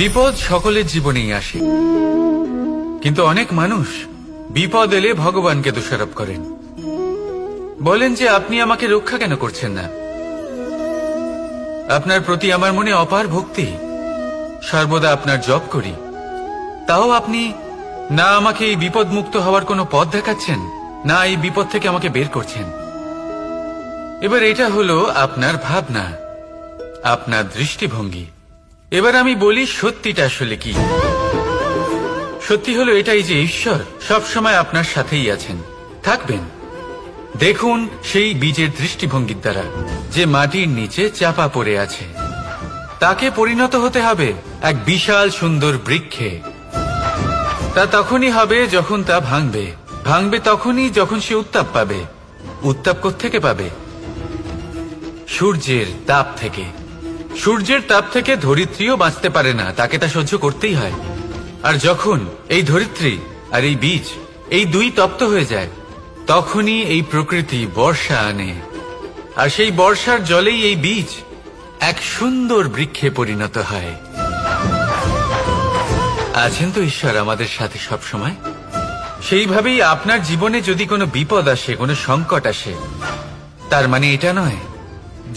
বিপদ সকলের জীবনেই আসে, কিন্তু অনেক মানুষ বিপদ এলে ভগবানকে দোষারোপ করেন, বলেন যে আপনি আমাকে রক্ষা কেন করছেন না। আপনার প্রতি আমার মনে অপার ভক্তি, সর্বদা আপনার জপ করি, তাও আপনি না আমাকে এই বিপদ মুক্ত হওয়ার কোনো পথ দেখাচ্ছেন, না এই বিপদ থেকে আমাকে বের করছেন। এবার এটা হলো আপনার ভাবনা, আপনার দৃষ্টিভঙ্গি। এবার আমি বলি সত্যিটা আসলে কি। সত্যি হলো এটাই যে ঈশ্বর সবসময় আপনার সাথেই আছেন, থাকবেন। দেখুন সেই বীজের দৃষ্টিভঙ্গির দ্বারা যে মাটির নিচে চাপা পড়ে আছে, তাকে পরিণত হতে হবে এক বিশাল সুন্দর বৃক্ষে। তা তখনই হবে যখন তা ভাঙবে, ভাঙবে তখনই যখন সে উত্তাপ পাবে। উত্তাপ কোত্থেকে পাবে? সূর্যের তাপ থেকে। সূর্যের তাপ থেকে ধরিত্রীও বাঁচতে পারে না, তাকে তা সহ্য করতেই হয়। আর যখন এই ধরিত্রী আর এই বীজ এই দুই তপ্ত হয়ে যায়, তখনই এই প্রকৃতি বর্ষা আনে, আর সেই বর্ষার জলেই এই বীজ এক সুন্দর বৃক্ষে পরিণত হয়। আছেন তো ঈশ্বর আমাদের সাথে সব সময়। সেইভাবেই আপনার জীবনে যদি কোনো বিপদ আসে, কোনো সংকট আসে, তার মানে এটা নয়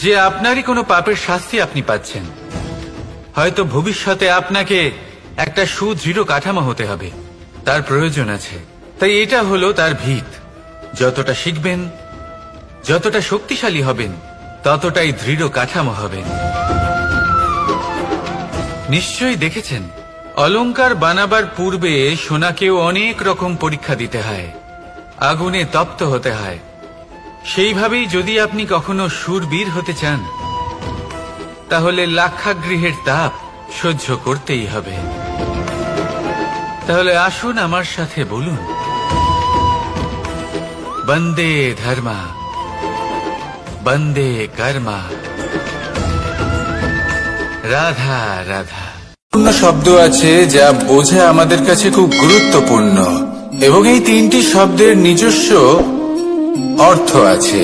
যে আপনারই কোনো পাপের শাস্তি আপনি পাচ্ছেন। হয়তো ভবিষ্যতে আপনাকে একটা সুদৃঢ় কাঠামো হতে হবে, তার প্রয়োজন আছে। তাই এটা হলো তার ভিত। যতটা শিখবেন, যতটা শক্তিশালী হবেন, ততটাই দৃঢ় কাঠামো হবেন। নিশ্চয়ই দেখেছেন, অলংকার বানাবার পূর্বে সোনাকেও অনেক রকম পরীক্ষা দিতে হয়, আগুনে তপ্ত হতে হয়। সেইভাবেই যদি আপনি কখনো শূরবীর হতে চান, তাহলে লাক্ষাগৃহের তাপ সহ্য করতেই হবে। তাহলে আসুন আমার সাথে বলুন, বন্দে ধর্মা, বন্দে কর্মা, রাধা রাধা। শব্দ আছে যা বোঝা আমাদের কাছে খুব গুরুত্বপূর্ণ, এবং এই তিনটি শব্দের নিজস্ব অর্থ আছে।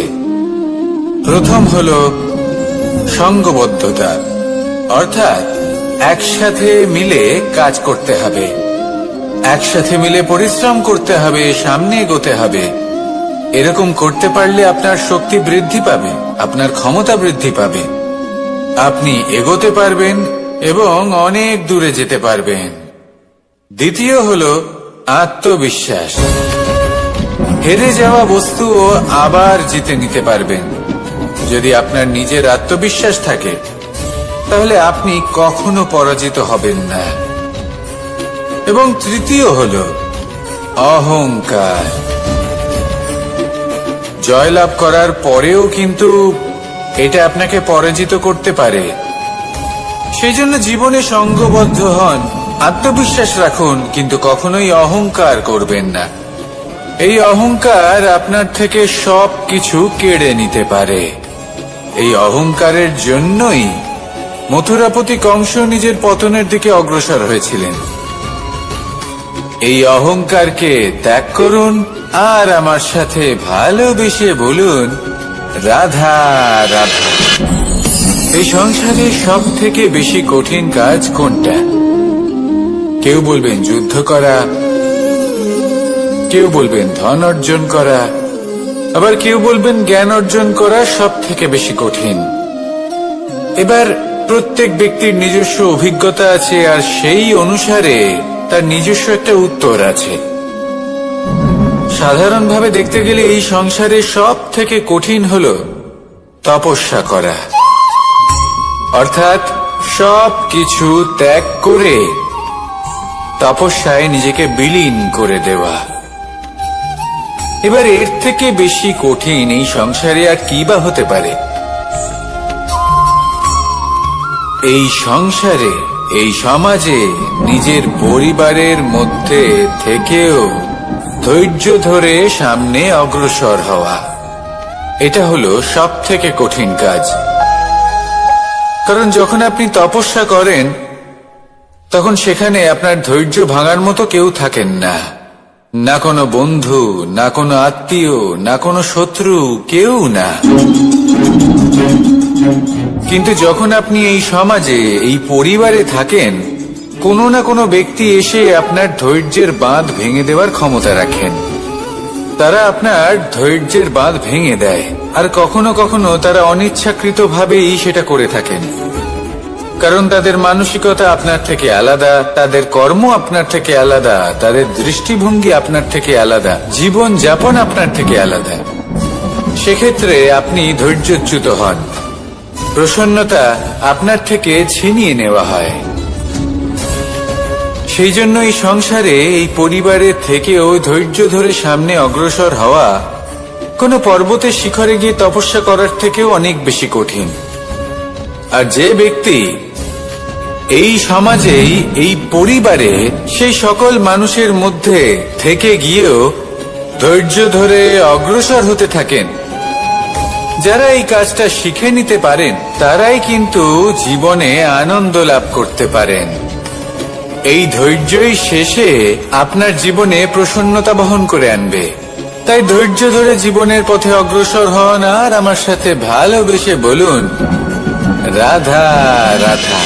প্রথম হলো সঙ্গবদ্ধতা, অর্থাৎ একসাথে মিলে কাজ করতে হবে, একসাথে মিলে পরিশ্রম করতে হবে, সামনে এগোতে হবে। এরকম করতে পারলে আপনার শক্তি বৃদ্ধি পাবে, আপনার ক্ষমতা বৃদ্ধি পাবে, আপনি এগোতে পারবেন এবং অনেক দূরে যেতে পারবেন। দ্বিতীয় হলো আত্মবিশ্বাস। হেরে যাওয়া বস্তুও আবার জিতে নিতে পারবেন। যদি আপনার নিজের আত্মবিশ্বাস থাকে, তাহলে আপনি কখনো পরাজিত হবেন না। এবং তৃতীয় হলো অহংকার। জয়লাভ করার পরেও কিন্তু এটা আপনাকে পরাজিত করতে পারে। সেই জন্য জীবনে সঙ্গবদ্ধ হন, আত্মবিশ্বাস রাখুন, কিন্তু কখনোই অহংকার করবেন না। এই অহংকার আপনার থেকে সবকিছু কেড়ে নিতে পারে। এই অহংকারের জন্যই মথুরাপতি কংস নিজের পতনের দিকে অগ্রসর হয়েছিলেন। এই অহংকারকে ত্যাগ করুন আর আমার সাথে ভালোবেসে বলুন, রাধা রাধা। এই সংসারে সব থেকে বেশি কঠিন কাজ কোনটা? কেউ বলবেন যুদ্ধ করা, কেউ বলবেন ধন অর্জন করা, আবার কেউ বলবেন জ্ঞান অর্জন করা সব থেকে বেশি কঠিন। এবার প্রত্যেক ব্যক্তির নিজস্ব অভিজ্ঞতা আছে, আর সেই অনুসারে তার নিজস্ব একটা উত্তর আছে। সাধারণভাবে দেখতে গেলে এই সংসারে সব থেকে কঠিন হলো তপস্যা করা, অর্থাৎ সব কিছু ত্যাগ করে তপস্যায় নিজেকে বিলীন করে দেওয়া। এবার এর থেকে বেশি কঠিন এই সংসারে আর কি বা হতে পারে? এই সংসারে, এই সমাজে, নিজের পরিবারের মধ্যে থেকেও ধৈর্য ধরে সামনে অগ্রসর হওয়া, এটা হলো সব থেকে কঠিন কাজ। কারণ যখন আপনি তপস্যা করেন, তখন সেখানে আপনার ধৈর্য ভাঙার মতো কেউ থাকেন না, না কোনো বন্ধু, না কোনো আত্মীয়, না কোনো শত্রু, কেউ না। কিন্তু যখন আপনি এই সমাজে, এই পরিবারে থাকেন, কোনো না কোনো ব্যক্তি এসে আপনার ধৈর্যের বাঁধ ভেঙে দেওয়ার ক্ষমতা রাখেন। তারা আপনার ধৈর্যের বাঁধ ভেঙে দেয়, আর কখনো কখনো তারা অনিচ্ছাকৃতভাবেই সেটা করে থাকেন। কারণ তাদের মানসিকতা আপনার থেকে আলাদা, তাদের কর্ম আপনার থেকে আলাদা, তাদের দৃষ্টিভঙ্গি আপনার থেকে আলাদা, জীবন যাপন আপনার থেকে আলাদা। সেক্ষেত্রে আপনি ধৈর্যচ্যুত হন, প্রসন্নতা আপনার থেকে ছিনিয়ে নেওয়া হয়। সেই জন্য এই সংসারে, এই পরিবারের থেকেও ধৈর্য ধরে সামনে অগ্রসর হওয়া কোনো পর্বতের শিখরে গিয়ে তপস্যা করার থেকেও অনেক বেশি কঠিন। আর যে ব্যক্তি এই সমাজেই, এই পরিবারে, সেই সকল মানুষের মধ্যে থেকে গিয়েও ধৈর্য ধরে অগ্রসর হতে থাকেন, যারা এই কাজটা শিখে নিতে পারেন, তারাই কিন্তু জীবনে আনন্দ লাভ করতে পারেন। এই ধৈর্যই শেষে আপনার জীবনে প্রসন্নতা বহন করে আনবে। তাই ধৈর্য ধরে জীবনের পথে অগ্রসর হন, আর আমার সাথে ভালোবেসে বলুন, রাধা রাধা।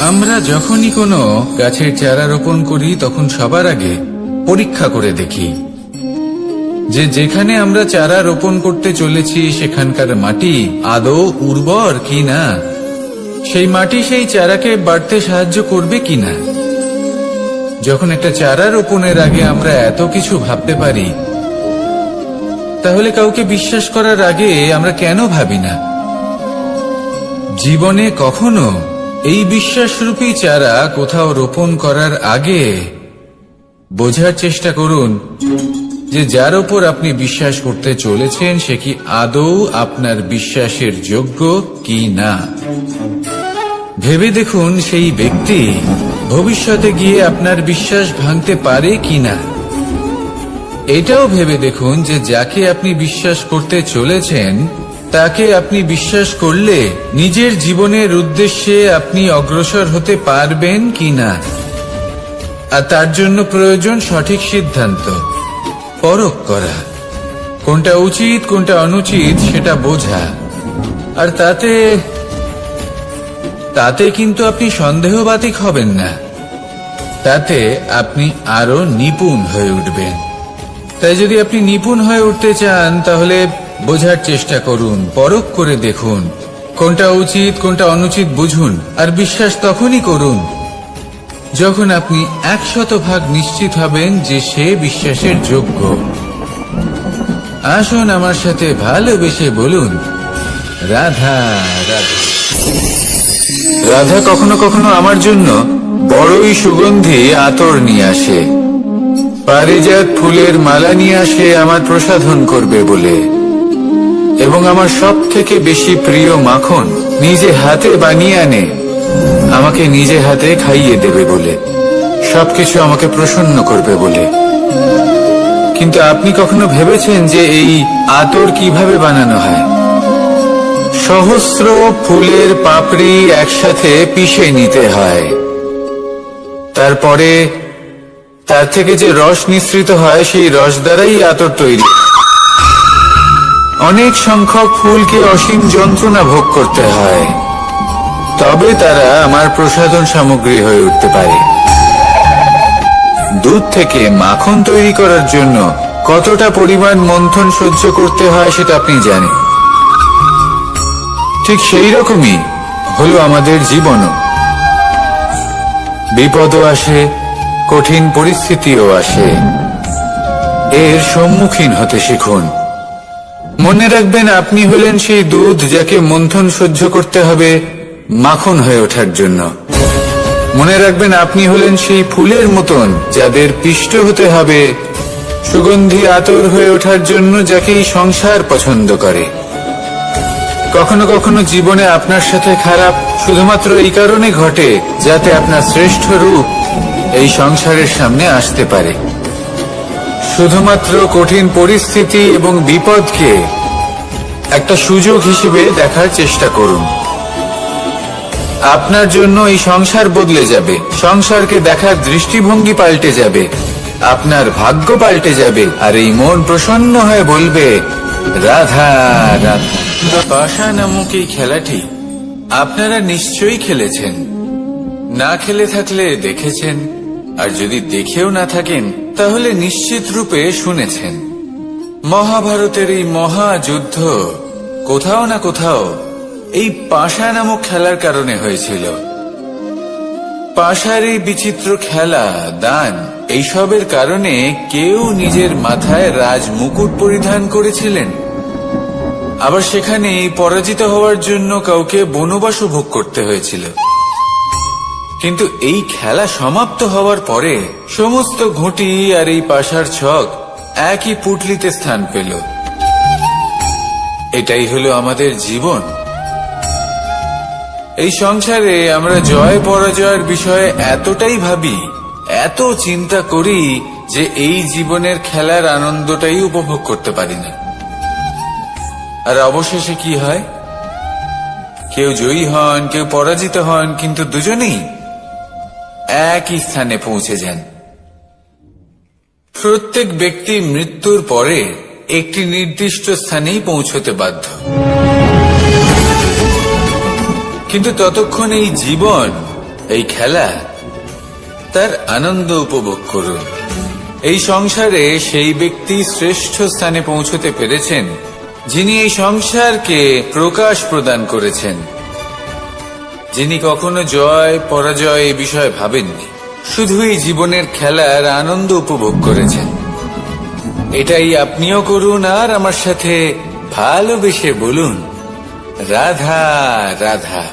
আমরা যখনই কোনো গাছের চারা রোপণ করি, তখন সবার আগে পরীক্ষা করে দেখি যে যেখানে আমরা চারা রোপণ করতে চলেছি সেখানকার মাটি আদৌ উর্বর কি না, সেই মাটি সেই চারাকে বাড়তে সাহায্য করবে কিনা। যখন একটা চারা রোপণের আগে আমরা এত কিছু ভাবতে পারি, তাহলে কাউকে বিশ্বাস করার আগে আমরা কেন ভাবি না? জীবনে কখনো এই বিশ্বাসরূপী চারা কোথাও রোপণ করার আগে বোঝার চেষ্টা করুন যে যার উপর আপনি বিশ্বাস করতে চলেছেন সে কি আদৌ আপনার বিশ্বাসের যোগ্য কি না। ভেবে দেখুন সেই ব্যক্তি ভবিষ্যতে গিয়ে আপনার বিশ্বাস ভাঙতে পারে কিনা। এটাও ভেবে দেখুন যে যাকে আপনি বিশ্বাস করতে চলেছেন তাকে আপনি বিশ্বাস করলে নিজের জীবনের উদ্দেশ্যে আপনি অগ্রসর হতে পারবেন কিনা। আর তার জন্য প্রয়োজন সঠিক সিদ্ধান্ত, পরখ করা, কোনটা উচিত কোনটা অনুচিত সেটা বোঝা। আর তাতে কিন্তু আপনি সন্দেহবাতিক হবেন না, তাতে আপনি আরো নিপুণ হয়ে উঠবেন। তাই যদি আপনি নিপুণ হয়ে উঠতে চান তাহলে বোঝার চেষ্টা করুন, পরখ করে দেখুন, কোনটা উচিত কোনটা অনুচিত বুঝুন। আর বিশ্বাস তখনই করুন যখন আপনি 100% নিশ্চিত হবেন যে সে বিশ্বাসের যোগ্য। আসুন আমার সাথে ভালোবেসে বলুন, রাধা রাধা। রাধা কখনো কখনো আমার জন্য বড়ই সুগন্ধি আতর নিয়ে আসে, পারিজাত ফুলের মালা নিয়ে আসে আমার প্রসাধন করবে বলে, এবং আমার সব থেকে বেশি প্রিয় মাখন নিজে হাতে বানিয়ে আনে আমাকে নিজে হাতে খাইয়ে দেবে বলে, সবকিছু আমাকে প্রসন্ন করবে বলে। কিন্তু আপনি কখনো ভেবেছেন যে এই আতর কিভাবে বানানো হয়? সহস্র ফুলের পাপড়ি একসাথে পিষে নিতে হয়, তারপরে তার থেকে যে রস নিঃসৃত হয় সেই রস দ্বারাই আতর তৈরি। অনেক সংখ্যক ফুলকে অসীম যন্ত্রণা ভোগ করতে হয়, তবে তারা আমার প্রসাধন সামগ্রী হয়ে উঠতে পারে। দুধ থেকে মাখন তৈরি করার জন্য কতটা পরিমাণ মন্থন সহ্য করতে হয় সেটা আপনি জানেন। ঠিক সেই রকমই হলো আমাদের জীবনও। বিপদও আসে, কঠিন পরিস্থিতিও আসে, এর সম্মুখীন হতে শিখুন। মনে রাখবেন আপনি হলেন সেই দুধ যাকে মন্থন সহ্য করতে হবে মাখন হয়ে ওঠার জন্য। মনে রাখবেন আপনি হলেন সেই ফুলের মতন যাদের পিষ্ট হতে হবে সুগন্ধি আতর হয়ে ওঠার জন্য, যাকে এই সংসার পছন্দ করে। কখনো কখনো জীবনে আপনার সাথে খারাপ শুধুমাত্র এই কারণে ঘটে যাতে আপনার শ্রেষ্ঠ রূপ এই সংসারের সামনে আসতে পারে। শুধুমাত্র কঠিন পরিস্থিতি এবং বিপদকে একটা সুযোগ হিসেবে দেখার চেষ্টা করুন। আপনার জন্য এই সংসার বদলে যাবে, সংসারকে দেখার দৃষ্টিভঙ্গি পাল্টে যাবে, আপনার ভাগ্য পাল্টে যাবে, আর এই মন প্রসন্ন হয়ে বলবে, রাধা রাধা। পাশা নামক এই খেলাটি আপনারা নিশ্চয়ই খেলেছেন। না খেলে থাকলে দেখেছেন, আর যদি দেখেও না থাকেন তাহলে নিশ্চিত রূপে শুনেছেন। মহাভারতের এই মহাযুদ্ধ কোথাও না কোথাও এই পাশা নামক খেলার কারণে হয়েছিল। পাশার এই বিচিত্র খেলা, দান, এইসবের কারণে কেউ নিজের মাথায় রাজ মুকুট পরিধান করেছিলেন, আবার সেখানে পরাজিত হওয়ার জন্য কাউকে বনবাসও ভোগ করতে হয়েছিল। কিন্তু এই খেলা সমাপ্ত হওয়ার পরে সমস্ত ঘুঁটি আর এই পাশার ছক একই পুটলিতে স্থান পেল। এটাই হলো আমাদের জীবন। এই সংসারে আমরা জয় পরাজয়ের বিষয়ে এতটাই ভাবি, এত চিন্তা করি যে এই জীবনের খেলার আনন্দটাই উপভোগ করতে পারি না। আর অবশেষে কি হয়? কেউ জয়ী হন, কেউ পরাজিত হন, কিন্তু দুজনেই একই স্থানে পৌঁছে যান। প্রত্যেক ব্যক্তি মৃত্যুর পরে একটি নির্দিষ্ট স্থানেই পৌঁছতে বাধ্য, কিন্তু ততক্ষণ এই জীবন, এই খেলা, তার আনন্দ উপভোগ করুন। এই সংসারে সেই ব্যক্তি শ্রেষ্ঠ স্থানে পৌঁছতে পেরেছেন যিনি এই সংসারকে প্রকাশ প্রদান করেছেন, যিনি কখনো জয় পরাজয় এই বিষয়ে ভাবেননি, শুধু এই জীবনের খেলার আনন্দ উপভোগ করেছেন। এটাই আপনিও করুন, আর আমার সাথে ভালোবেসে বলুন, রাধা রাধা।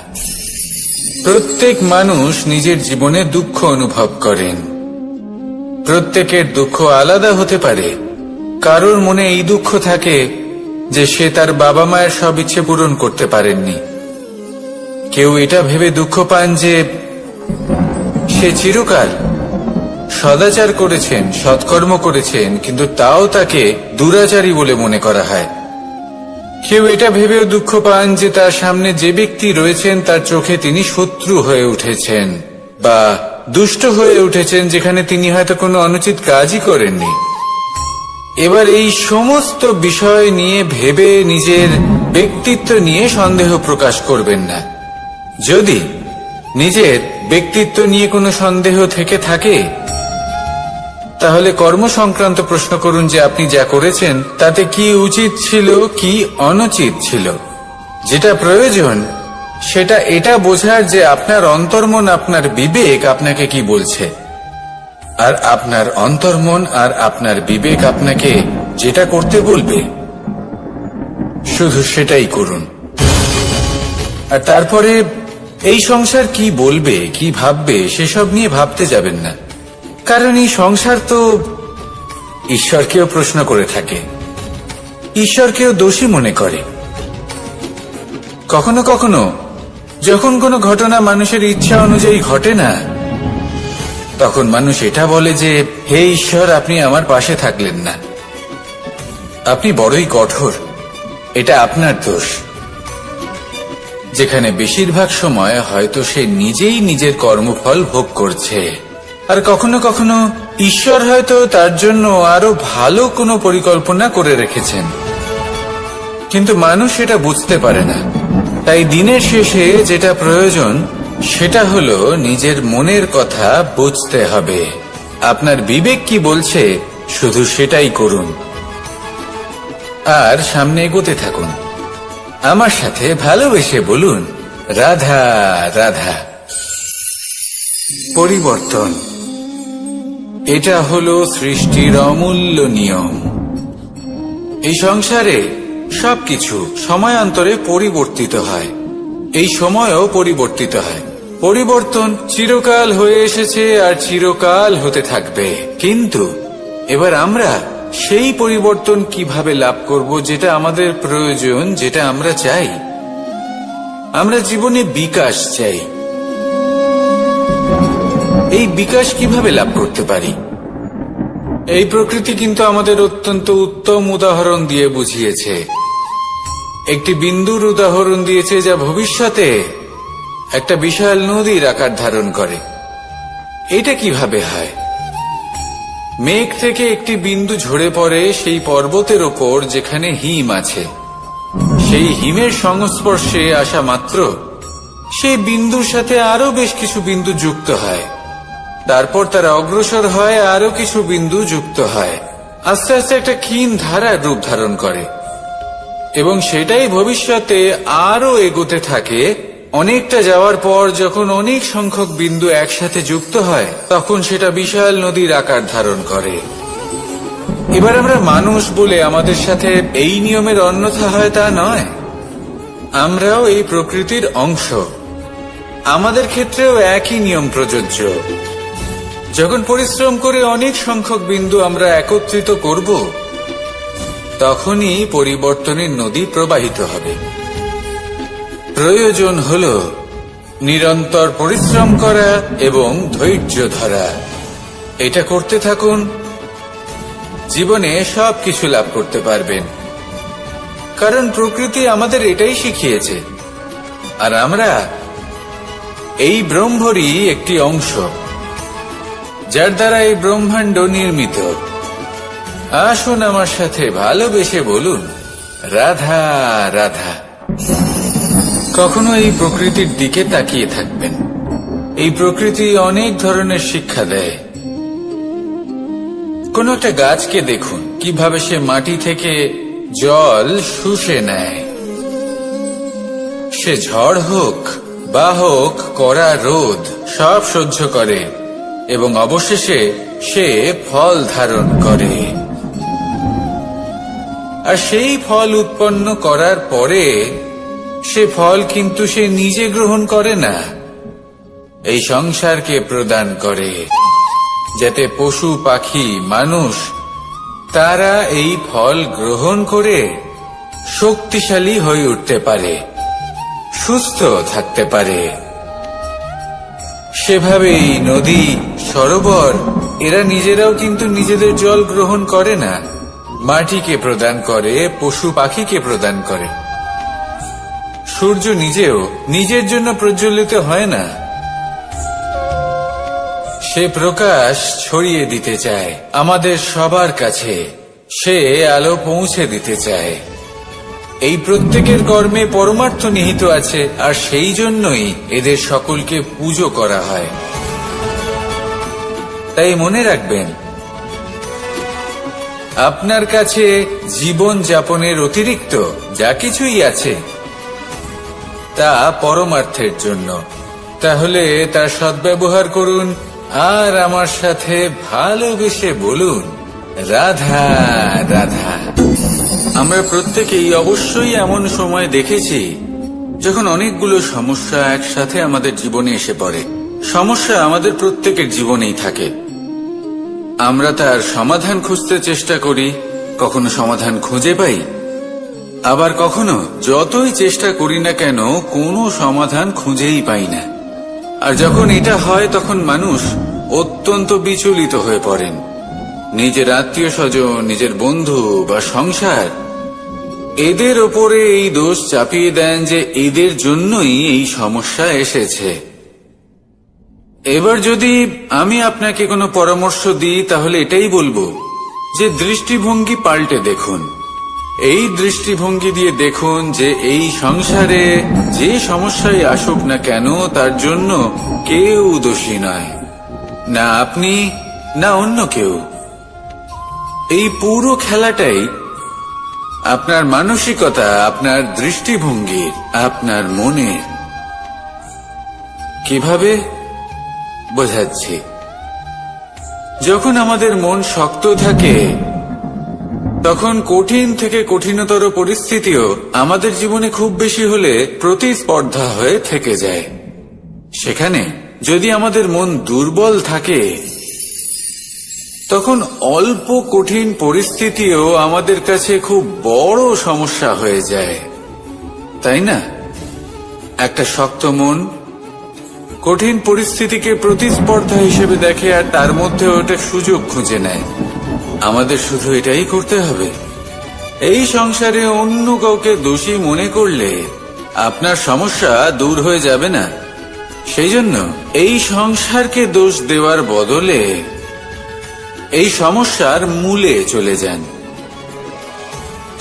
প্রত্যেক মানুষ নিজের জীবনে দুঃখ অনুভব করেন। প্রত্যেকের দুঃখ আলাদা হতে পারে। কারোর মনে এই দুঃখ থাকে যে সে তার বাবা মায়ের সব ইচ্ছে পূরণ করতে পারেননি। কেউ এটা ভেবে দুঃখ পান যে সে চিরকাল সদাচার করেছেন, সৎকর্ম করেছেন, কিন্তু তাও তাকে দুরাচারী বলে মনে করা হয়। কেউ এটা ভেবেও দুঃখ পান যে তার সামনে যে ব্যক্তি রয়েছেন তার চোখে তিনি শত্রু হয়ে উঠেছেন বা দুষ্ট হয়ে উঠেছেন, যেখানে তিনি হয়তো কোনো অনুচিত কাজই করেননি। এবার এই সমস্ত বিষয় নিয়ে ভেবে নিজের ব্যক্তিত্ব নিয়ে সন্দেহ প্রকাশ করবেন না। যদি নিজের ব্যক্তিত্ব নিয়ে কোনো সন্দেহ থেকে থাকে তাহলে কর্ম সংক্রান্ত প্রশ্ন করুন যে আপনি যা করেছেন তাতে কি উচিত ছিল, কি অনুচিত ছিল। যেটা প্রয়োজন সেটা এটা বোঝার যে আপনার অন্তর্মন, আপনার বিবেক আপনাকে কি বলছে, আর আপনার অন্তর্মন আর আপনার বিবেক আপনাকে যেটা করতে বলবে শুধু সেটাই করুন। আর তারপরে এই সংসার কি বলবে, কি ভাববে সেসব নিয়ে ভাবতে যাবেন না, কারণ এই সংসার তো ঈশ্বরকেও প্রশ্ন করে থাকে, ঈশ্বরকেও দোষী মনে করে। কখনো কখনো যখন কোনো ঘটনা মানুষের ইচ্ছা অনুযায়ী ঘটে না, তখন মানুষ এটা বলে যে হে ঈশ্বর, আপনি আমার পাশে থাকলেন না, আপনি বড়ই কঠোর, এটা আপনার দোষ। যেখানে বেশিরভাগ সময় হয়তো সে নিজেই নিজের কর্মফল ভোগ করছে। আর কখনো কখনো ঈশ্বর হয়তো তার জন্য আরো ভালো কোনো পরিকল্পনা করে রেখেছেন, কিন্তু মানুষ এটা বুঝতে পারে না। তাই দিনের শেষে যেটা প্রয়োজন সেটা হলো নিজের মনের কথা বুঝতে হবে। আপনার বিবেক কি বলছে শুধু সেটাই করুন, আর সামনে এগোতে থাকুন। আমার সাথে ভালোবেসে বলুন, রাধা রাধা। পরিবর্তন, এটা হলো সৃষ্টির অমূল্য নিয়ম। এই সংসারে সবকিছু সময়ান্তরে পরিবর্তিত হয়, এই সময়ও পরিবর্তিত হয়। পরিবর্তন চিরকাল হয়ে এসেছে আর চিরকাল হতে থাকবে। কিন্তু এবার আমরা সেই পরিবর্তন কিভাবে লাভ করব যেটা আমাদের প্রয়োজন, যেটা আমরা চাই। আমরা জীবনে বিকাশ চাই। এই বিকাশ কিভাবে লাভ করতে পারি? এই প্রকৃতি কিন্তু আমাদের অত্যন্ত উত্তম উদাহরণ দিয়ে বুঝিয়েছে। একটি বিন্দুর উদাহরণ দিয়েছে যা ভবিষ্যতে একটা বিশাল নদীর আকার ধারণ করে। এটা কিভাবে হয়? মেঘ থেকে একটি বিন্দু ঝরে পড়ে সেই পর্বতের ওপর যেখানে হিম আছে। সেই হিমের সংস্পর্শে আসা মাত্র সেই বিন্দুর সাথে আরো বেশ কিছু বিন্দু যুক্ত হয়, তারপর তারা অগ্রসর হয়, আরো কিছু বিন্দু যুক্ত হয়, আস্তে আস্তে একটা ক্ষীণ ধারার রূপ ধারণ করে এবং সেটাই ভবিষ্যতে আরো এগোতে থাকে। অনেকটা যাওয়ার পর যখন অনেক সংখ্যক বিন্দু একসাথে যুক্ত হয়, তখন সেটা বিশাল নদীর আকার ধারণ করে। এবার আমরা মানুষ বলে আমাদের সাথে এই নিয়মের অন্যথা হয় তা নয়। আমরাও এই প্রকৃতির অংশ, আমাদের ক্ষেত্রেও একই নিয়ম প্রযোজ্য। যখন পরিশ্রম করে অনেক সংখ্যক বিন্দু আমরা একত্রিত করব, তখনই পরিবর্তনের নদী প্রবাহিত হবে। প্রয়োজন হল নিরন্তর পরিশ্রম করা এবং ধৈর্য ধরা। এটা করতে থাকুন, জীবনে সবকিছু লাভ করতে পারবেন। কারণ প্রকৃতি আমাদের এটাই শিখিয়েছে, আর আমরা এই ব্রহ্মরই একটি অংশ, যার দ্বারা এই ব্রহ্মাণ্ড নির্মিত। আসুন আমার সাথে ভালোবেসে বলুন, রাধা রাধা। কখনো এই প্রকৃতির দিকে তাকিয়ে থাকবেন। এই প্রকৃতি অনেক ধরনের শিক্ষা দেয়। কোন একটা গাছকে দেখুন, কিভাবে সে মাটি থেকে জল শুষে নেয়। সে ঝড় হোক বা হোক কড়া রোদ, সব সহ্য করে এবং অবশেষে সে ফল ধারণ করে। আর সেই ফল উৎপন্ন করার পরে সে ফল কিন্তু সে নিজে গ্রহণ করে না, এই সংসারকে প্রদান করে, যাতে পশু পাখি মানুষ তারা এই ফল গ্রহণ করে শক্তিশালী হয়ে উঠতে পারে, সুস্থ থাকতে পারে। সেভাবেই নদী, সরোবর এরা নিজেরাও কিন্তু নিজেদের জল গ্রহণ করে না, মাটিকে প্রদান করে, পশু পাখিকে প্রদান করে। সূর্য নিজেও নিজের জন্য প্রজ্বলিত হয় না, সে প্রকাশ ছড়িয়ে দিতে চায় আমাদের সবার কাছে, সে আলো পৌঁছে দিতে চায়। এই প্রত্যেকের কর্মে পরমার্থ নিহিত আছে, আর সেই জন্যই এদের সকলকে পুজো করা হয়। তাই মনে রাখবেন, আপনার কাছে জীবন যাপনের অতিরিক্ত যা কিছুই আছে তা পরমার্থের জন্য। তাহলে তার সদ্ব্যবহার করুন, আর আমার সাথে ভালোবেসে বলুন, রাধা রাধা। আমরা প্রত্যেকেই অবশ্যই এমন সময় দেখেছি যখন অনেকগুলো সমস্যা একসাথে আমাদের জীবনে এসে পড়ে। সমস্যা আমাদের প্রত্যেকের জীবনেই থাকে, আমরা তার সমাধান খুঁজতে চেষ্টা করি, কখনো সমাধান খুঁজে পাই, আবার কখনো যতই চেষ্টা করি না কেন কোনো সমাধান খুঁজেই পাই না। আর যখন এটা হয় তখন মানুষ অত্যন্ত বিচলিত হয়ে পড়েন। নিজের আত্মীয় স্বজন, নিজের বন্ধু বা সংসার, এদের ওপরে এই দোষ চাপিয়ে দেন যে এদের জন্যই এই সমস্যা এসেছে। এবার যদি আমি আপনাকে কোনো পরামর্শ দিই, তাহলে এটাই বলবো যে দৃষ্টিভঙ্গি পাল্টে দেখুন। এই দৃষ্টিভঙ্গি দিয়ে দেখুন যে এই সংসারে যে সমস্যায় আসুক না কেন তার জন্য কেউ দোষী নয়, না আপনি না অন্য কেউ। এই পুরো খেলাটাই আপনার মানসিকতা, আপনার দৃষ্টিভঙ্গি, আপনার মনে। কিভাবে বোঝাচ্ছি? যখন আমাদের মন শক্ত থাকে তখন কঠিন থেকে কঠিনতর পরিস্থিতিও আমাদের জীবনে খুব বেশি হলে প্রতিস্পর্ধা হয়ে থেকে যায়। সেখানে যদি আমাদের মন দুর্বল থাকে তখন অল্প কঠিন পরিস্থিতিও আমাদের কাছে খুব বড় সমস্যা হয়ে যায়, তাই না? একটা শক্ত মন কঠিন পরিস্থিতিকে প্রতিস্পর্ধা হিসেবে দেখে আর তার মধ্যে ওটা সুযোগ খুঁজে নেয়। আমাদের শুধু এটাই করতে হবে। এই সংসারে অন্য কাউকে দোষী মনে করলে আপনার সমস্যা দূর হয়ে যাবে না। সেই জন্য এই সংসারকে দোষ দেওয়ার বদলে এই সমস্যার মূলে চলে যান,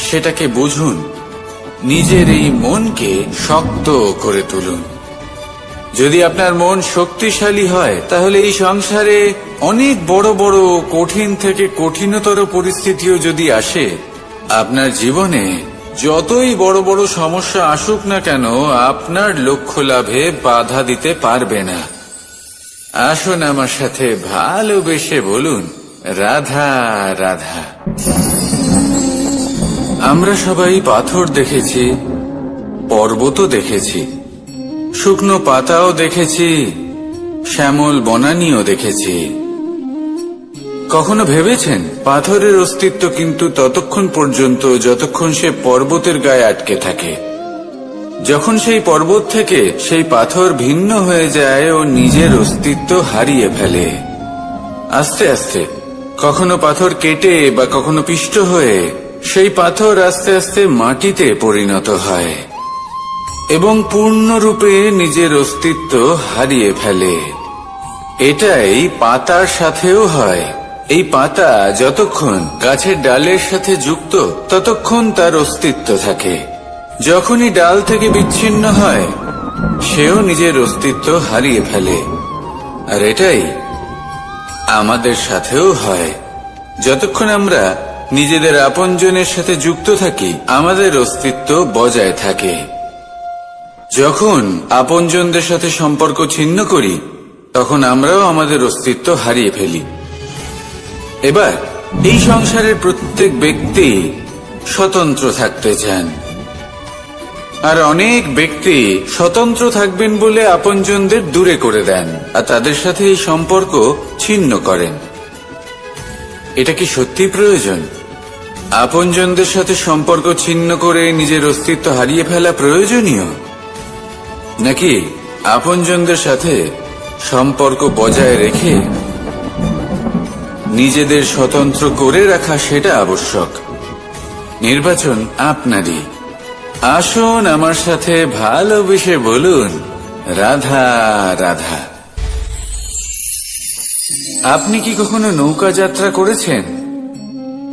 সেটাকে বুঝুন, নিজের এই মনকে শক্ত করে তুলুন। যদি আপনার মন শক্তিশালী হয় তাহলে এই সংসারে অনেক বড় বড় কঠিন থেকে কঠিনতর পরিস্থিতিও যদি আসে, আপনার জীবনে যতই বড় বড় সমস্যা আসুক না কেন আপনার লক্ষ্য লাভে বাধা দিতে পারবে না। আসুন আমার সাথে ভালোবেসে বলুন, রাধা রাধা। আমরা সবাই পাথর দেখেছি, পর্বতও দেখেছি, শুকনো পাতাও দেখেছি, শ্যামল বনানীও দেখেছি। কখনো ভেবেছেন পাথরের অস্তিত্ব কিন্তু ততক্ষণ পর্যন্ত যতক্ষণ সে পর্বতের গায়ে আটকে থাকে। যখন সেই পর্বত থেকে সেই পাথর ভিন্ন হয়ে যায় ও নিজের অস্তিত্ব হারিয়ে ফেলে। আস্তে আস্তে কখনো পাথর কেটে বা কখনো পিষ্ট হয়ে সেই পাথর আস্তে আস্তে মাটিতে পরিণত হয় এবং পূর্ণরূপে নিজের অস্তিত্ব হারিয়ে ফেলে। এটাই পাতার সাথেও হয়। এই পাতা যতক্ষণ গাছের ডালের সাথে যুক্ত ততক্ষণ তার অস্তিত্ব থাকে। যখনই ডাল থেকে বিচ্ছিন্ন হয় সেও নিজের অস্তিত্ব হারিয়ে ফেলে। আর এটাই আমাদের সাথেও হয়। যতক্ষণ আমরা নিজেদের আপনজনের সাথে যুক্ত থাকি আমাদের অস্তিত্ব বজায় থাকে। যখন আপনজনদের সাথে সম্পর্ক ছিন্ন করি তখন আমরাও আমাদের অস্তিত্ব হারিয়ে ফেলি। এবার এই সংসারের প্রত্যেক ব্যক্তি স্বতন্ত্র থাকতে চান, আর অনেক ব্যক্তি স্বতন্ত্র থাকবেন বলে আপনজনদের দূরে করে দেন আর তাদের সাথে এই সম্পর্ক ছিন্ন করেন। এটা কি সত্যি প্রয়োজন? আপনজনদের সাথে সম্পর্ক ছিন্ন করে নিজের অস্তিত্ব হারিয়ে ফেলা প্রয়োজনীয়, নাকি আপনজনদের সাথে সম্পর্ক বজায় রেখে নিজেদের স্বতন্ত্র করে রাখা সেটা আবশ্যক? নির্বাচন আপনারই। আসুন আমার সাথে ভালোবেসে বলুন, রাধা রাধা। আপনি কি কখনো নৌকা যাত্রা করেছেন?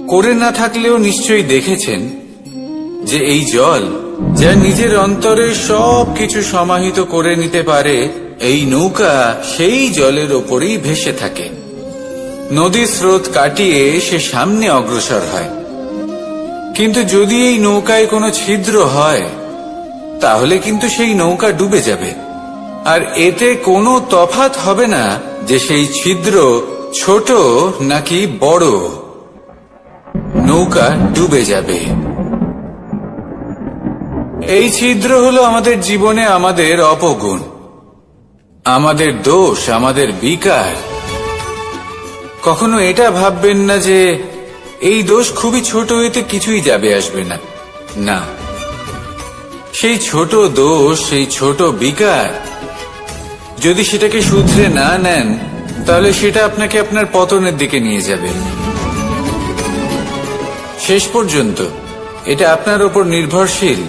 করে না থাকলেও নিশ্চয়ই দেখেছেন যে এই জল যা নিজের অন্তরে সব কিছু সমাহিত করে নিতে পারে, এই নৌকা সেই জলের ওপরেই ভেসে থাকে। নদীর স্রোত কাটিয়ে সে সামনে অগ্রসর হয়। কিন্তু যদি এই নৌকায় কোনো ছিদ্র হয় তাহলে কিন্তু সেই নৌকা ডুবে যাবে। আর এতে কোনো তফাৎ হবে না যে সেই ছিদ্র ছোট নাকি বড়, নৌকা ডুবে যাবে। এই ছিদ্র হলো আমাদের জীবনে আমাদের অপগুণ, আমাদের দোষ, আমাদের বিকার। কখনো এটা ভাববেন না যে এই দোষ খুবই ছোট, এতে কিছুই যাবে আসবে না। না, সেই ছোট দোষ, সেই ছোট বিকার যদি সেটাকে শুধরে না নেন তাহলে সেটা আপনাকে আপনার পতনের দিকে নিয়ে যাবে। শেষ পর্যন্ত এটা আপনার উপর নির্ভরশীল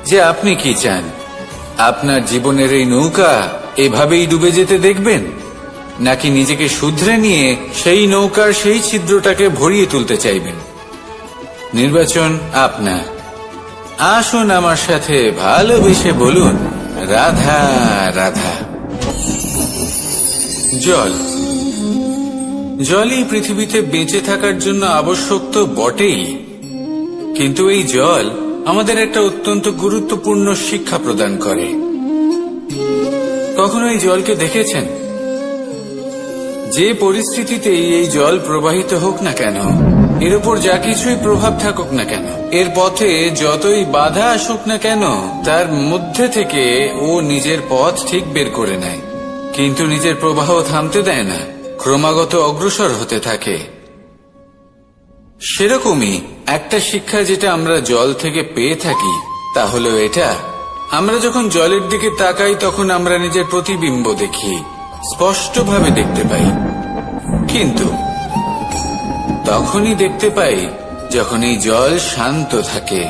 যে আপনি কি চান। আপনার জীবনের এই নৌকা এভাবেই ডুবে যেতে দেখবেন, নাকি নিজেকে শুধরে নিয়ে সেই নৌকার সেই ছিদ্রটাকে ভরিয়ে তুলতে চাইবেন? নির্বাচন আপনার। আসুন আমার সাথে ভালোবেসে বলুন, রাধা রাধা। জল, জলই পৃথিবীতে বেঁচে থাকার জন্য আবশ্যক তো বটেই, কিন্তু এই জল আমাদের একটা অত্যন্ত গুরুত্বপূর্ণ শিক্ষা প্রদান করে। কখনো এই জলকে দেখেছেন? যে পরিস্থিতিতেই এই জল প্রবাহিত হোক না কেন, এর উপর যা কিছুই প্রভাব থাকুক না কেন, এর পথে যতই বাধা আসুক না কেন, তার মধ্যে থেকে ও নিজের পথ ঠিক বের করে নেয়, কিন্তু নিজের প্রবাহ থামতে দেয় না, ক্রমাগত অগ্রসর হতে থাকে। সেরকমই একটা শিক্ষা যেটা আমরা জল থেকে পেয়ে থাকি তা হলো এটা, আমরা যখন জলের দিকে তাকাই তখন আমরা নিজের প্রতিবিম্ব দেখি, স্পষ্টভাবে দেখতে পাই। কিন্তু তখনই দেখতে পাই যখন এই জল শান্ত থাকে,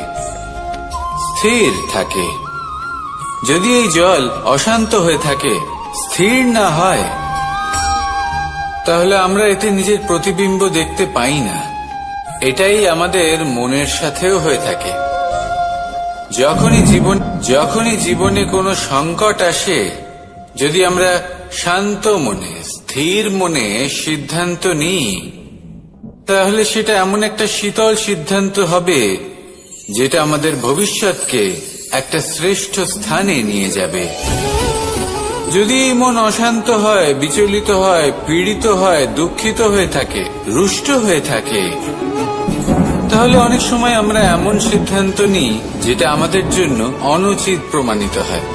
স্থির থাকে। যদি এই জল অশান্ত হয়ে থাকে, স্থির না হয়, তাহলে আমরা এতে নিজের প্রতিবিম্ব দেখতে পাই না। এটাই আমাদের মনের সাথেও হয়ে থাকে। যখনই জীবনে কোনো সংকট আসে, যদি আমরা শান্ত মনে, স্থির মনে সিদ্ধান্ত নিই, তাহলে সেটা এমন একটা শীতল সিদ্ধান্ত হবে যেটা আমাদের ভবিষ্যৎকে একটা শ্রেষ্ঠ স্থানে নিয়ে যাবে। যদি এই মন অশান্ত হয়, বিচলিত হয়, পীড়িত হয়, দুঃখিত হয়ে থাকে, রুষ্ট হয়ে থাকে, তাহলে অনেক সময় আমরা এমন সিদ্ধান্ত নিই যেটা আমাদের জন্য অনুচিত প্রমাণিত হয়।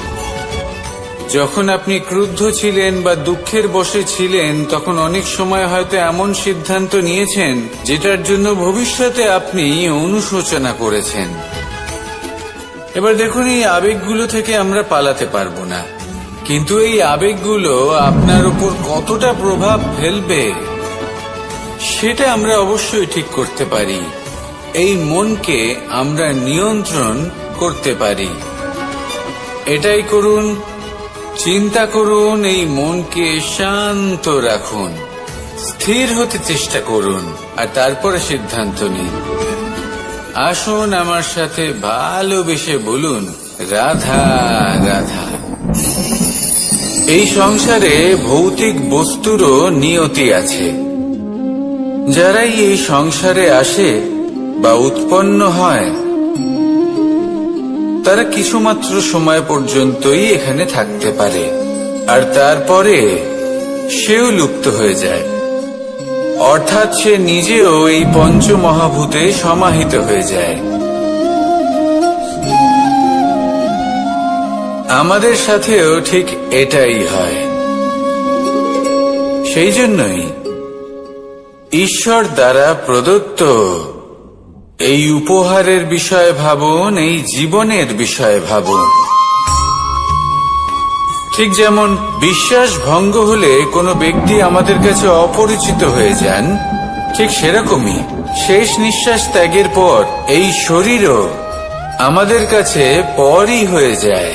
যখন আপনি ক্রুদ্ধ ছিলেন বা দুঃখের বশে ছিলেন, তখন অনেক সময় হয়তো এমন সিদ্ধান্ত নিয়েছেন যেটার জন্য ভবিষ্যতে আপনি অনুশোচনা করেছেন। এবার দেখুন, এই আবেগগুলো থেকে আমরা পালাতে পারবো না, কিন্তু এই আবেগগুলো আপনার উপর কতটা প্রভাব ফেলবে সেটা আমরা অবশ্যই ঠিক করতে পারি। এই মনকে আমরা নিয়ন্ত্রণ করতে পারি। এটাই করুন, চিন্তা করুন, এই মনকে শান্ত রাখুন, স্থির হতে চেষ্টা করুন, আর তারপরে সিদ্ধান্ত নিন। আসুন আমার সাথে ভালোবেসে বলুন, রাধা রাধা। এই সংসারে ভৌতিক বস্তুরও নিয়তি আছে। যারাই এই সংসারে আসে বা উৎপন্ন হয়, তারা কিছুমাত্র সময় পর্যন্তই এখানে থাকতে পারে, আর তারপরে সেও লুপ্ত হয়ে যায়। অর্থাৎ সে নিজেও এই পঞ্চমহাভূতে সমাহিত হয়ে যায়। আমাদের সাথেও ঠিক এটাই হয়। সেই জন্যই ঈশ্বর দ্বারা প্রদত্ত এই উপহারের বিষয়ে ভাবুন, এই জীবনের বিষয়ে ভাবুন। ঠিক যেমন বিশ্বাস ভঙ্গ হলে কোনো ব্যক্তি আমাদের কাছে অপরিচিত হয়ে যান, ঠিক সেরকমই শেষ নিঃশ্বাস ত্যাগের পর এই শরীরও আমাদের কাছে পরই হয়ে যায়।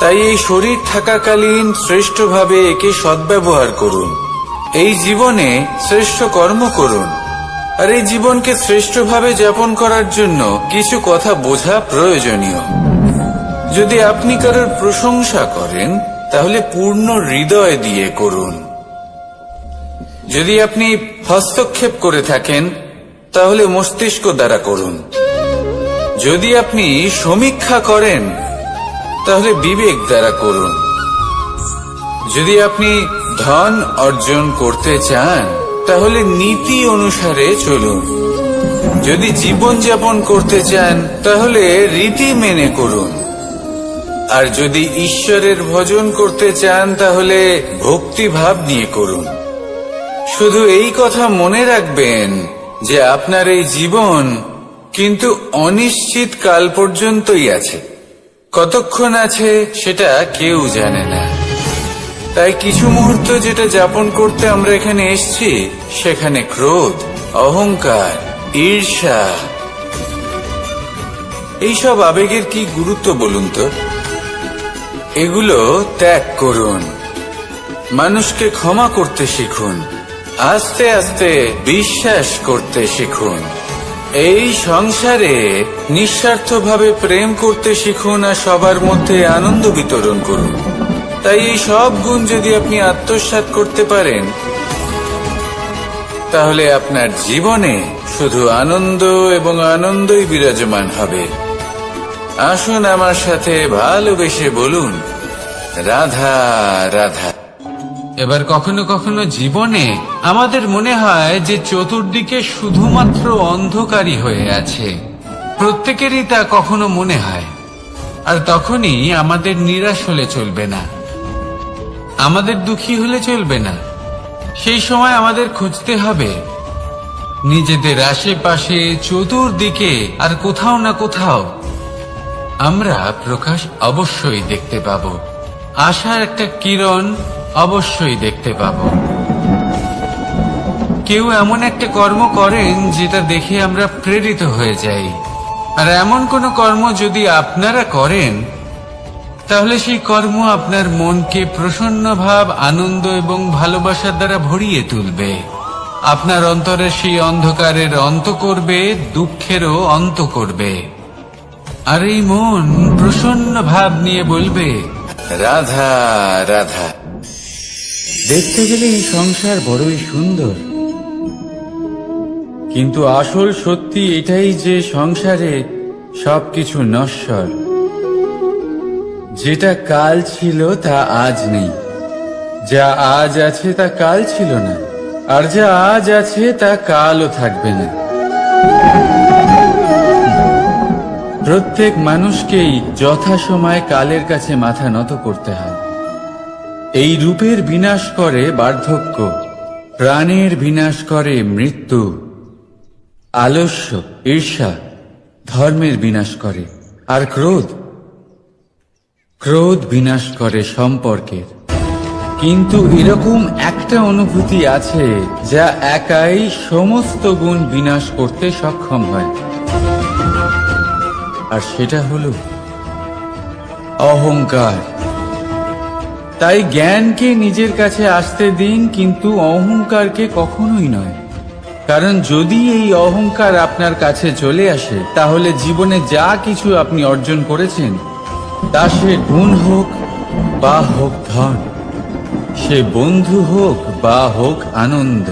তাই এই শরীর থাকাকালীন শ্রেষ্ঠভাবে একে সদ্ব্যবহার করুন। এই জীবনে শ্রেষ্ঠ কর্ম করুন, আর এই জীবনকে শ্রেষ্ঠভাবে যাপন করার জন্য কিছু কথা বোঝা প্রয়োজনীয়। যদি আপনি কারোর প্রশংসা করেন, তাহলে পূর্ণ হৃদয় দিয়ে করুন। যদি আপনি হস্তক্ষেপ করে থাকেন, তাহলে মস্তিষ্ক দ্বারা করুন। যদি আপনি সমীক্ষা করেন, তাহলে বিবেক দ্বারা করুন। যদি আপনি ধন অর্জন করতে চান, তাহলে নীতি অনুসারে চলুন। যদি জীবন যাপন করতে চান, তাহলে রীতি মেনে করুন। আর যদি ঈশ্বরের ভজন করতে চান, তাহলে ভক্তিভাব নিয়ে করুন। শুধু এই কথা মনে রাখবেন যে আপনার এই জীবন কিন্তু অনিশ্চিত কাল পর্যন্তই আছে। কতক্ষণ আছে সেটা কেউ জানে না। তাই কিছু মুহূর্ত যেটা যাপন করতে আমরা এখানে এসেছি, সেখানে ক্রোধ, অহংকার, ঈর্ষা, এইসব আবেগের কি গুরুত্ব বলুন তো? এগুলো ত্যাগ করুন। মানুষকে ক্ষমা করতে শিখুন। আস্তে আস্তে বিশ্বাস করতে শিখুন। এই সংসারে নিঃস্বার্থভাবে প্রেম করতে শিখুন, আর সবার মধ্যে আনন্দ বিতরণ করুন। তাই এই সব গুণ যদি আপনি আত্মসাৎ করতে পারেন, তাহলে আপনার জীবনে শুধু আনন্দ এবং আনন্দই বিরাজমান হবে। আসুন আমার সাথে ভালোবেসে বলুন, রাধা রাধা। এবার কখনো কখনো জীবনে আমাদের মনে হয় যে চতুর্দিকে শুধুমাত্র অন্ধকারই হয়ে আছে। প্রত্যেকেরই তা কখনো মনে হয়, আর তখনই আমাদের নিরাশ হলে চলবে না, আমাদের দুঃখী হলে চলবে না। সেই সময় আমাদের খুঁজতে হবে নিজেদের আশেপাশে, চতুর্দিকে, আর কোথাও না কোথাও আমরা প্রকাশ অবশ্যই দেখতে পাব। আশার একটা কিরণ অবশ্যই দেখতে পাব। কেউ এমন একটা কর্ম করেন যেটা দেখে আমরা প্রেরিত হয়ে যাই, আর এমন কোন কর্ম যদি আপনারা করেন, তাহলে সেই কর্ম আপনার মনকে প্রসন্ন ভাব, আনন্দ এবং ভালোবাসার দ্বারা ভরিয়ে তুলবে। আপনার অন্তরের সেই অন্ধকারের অন্ত করবে, দুঃখেরও অন্ত করবে। আর এই মন প্রসন্ন ভাব নিয়ে বলবে, রাধা রাধা। দেখতে গেলে এই সংসার বড়ই সুন্দর, কিন্তু আসল সত্যি এটাই যে সংসারে সবকিছু নশ্বর। যেটা কাল ছিল তা আজ নেই, যা আজ আছে তা কাল ছিল না, আর যা আজ আছে তা কালও থাকবে না। প্রত্যেক মানুষকেই যথাসময়ে কালের কাছে মাথা নত করতে হয়। এই রূপের বিনাশ করে বার্ধক্য, প্রাণের বিনাশ করে মৃত্যু, আলস্য, ঈর্ষা ধর্মের বিনাশ করে, আর ক্রোধ বিনাশ করে সম্পর্কের। কিন্তু এরকম একটা অনুভূতি আছে যা একাই সমস্ত গুণ বিনাশ করতে সক্ষম হয়, আর সেটা হলো অহংকার। তাই জ্ঞানকে নিজের কাছে আসতে দিন, কিন্তু অহংকারকে কখনোই নয়। কারণ যদি এই অহংকার আপনার কাছে চলে আসে, তাহলে জীবনে যা কিছু আপনি অর্জন করেছেন, তা সে গুণ হোক বা হোক ধন, সে বন্ধু হোক বা হোক আনন্দ,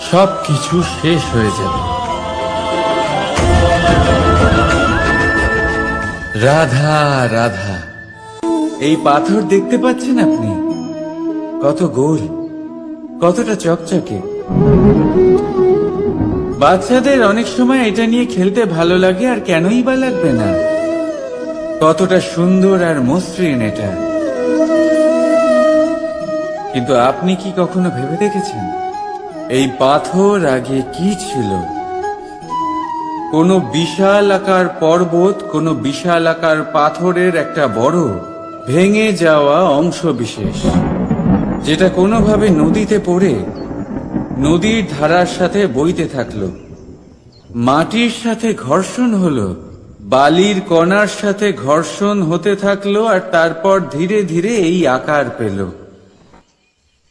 সবকিছু শেষ হয়ে যাবে। রাধা রাধা। এই পাথর দেখতে পাচ্ছেন আপনি? কত গোল, কতটা চকচকে। বাচ্চাদের অনেক সময় এটা নিয়ে খেলতে ভালো লাগে, আর কেনই বা লাগবে না? কতটা সুন্দর আর মসৃণ এটা। কিন্তু আপনি কি কখনো ভেবে দেখেছেন এই পাথর আগে কি ছিল? কোনো বিশাল আকার পর্বত, কোনো বিশাল আকার পাথরের একটা বড় ভেঙে যাওয়া অংশ বিশেষ, যেটা কোনোভাবে নদীতে পড়ে নদীর ধারার সাথে বইতে থাকলো, মাটির সাথে ঘর্ষণ হলো, বালির কণার সাথে ঘর্ষণ হতে থাকলো, আর তারপর ধীরে ধীরে এই আকার পেল।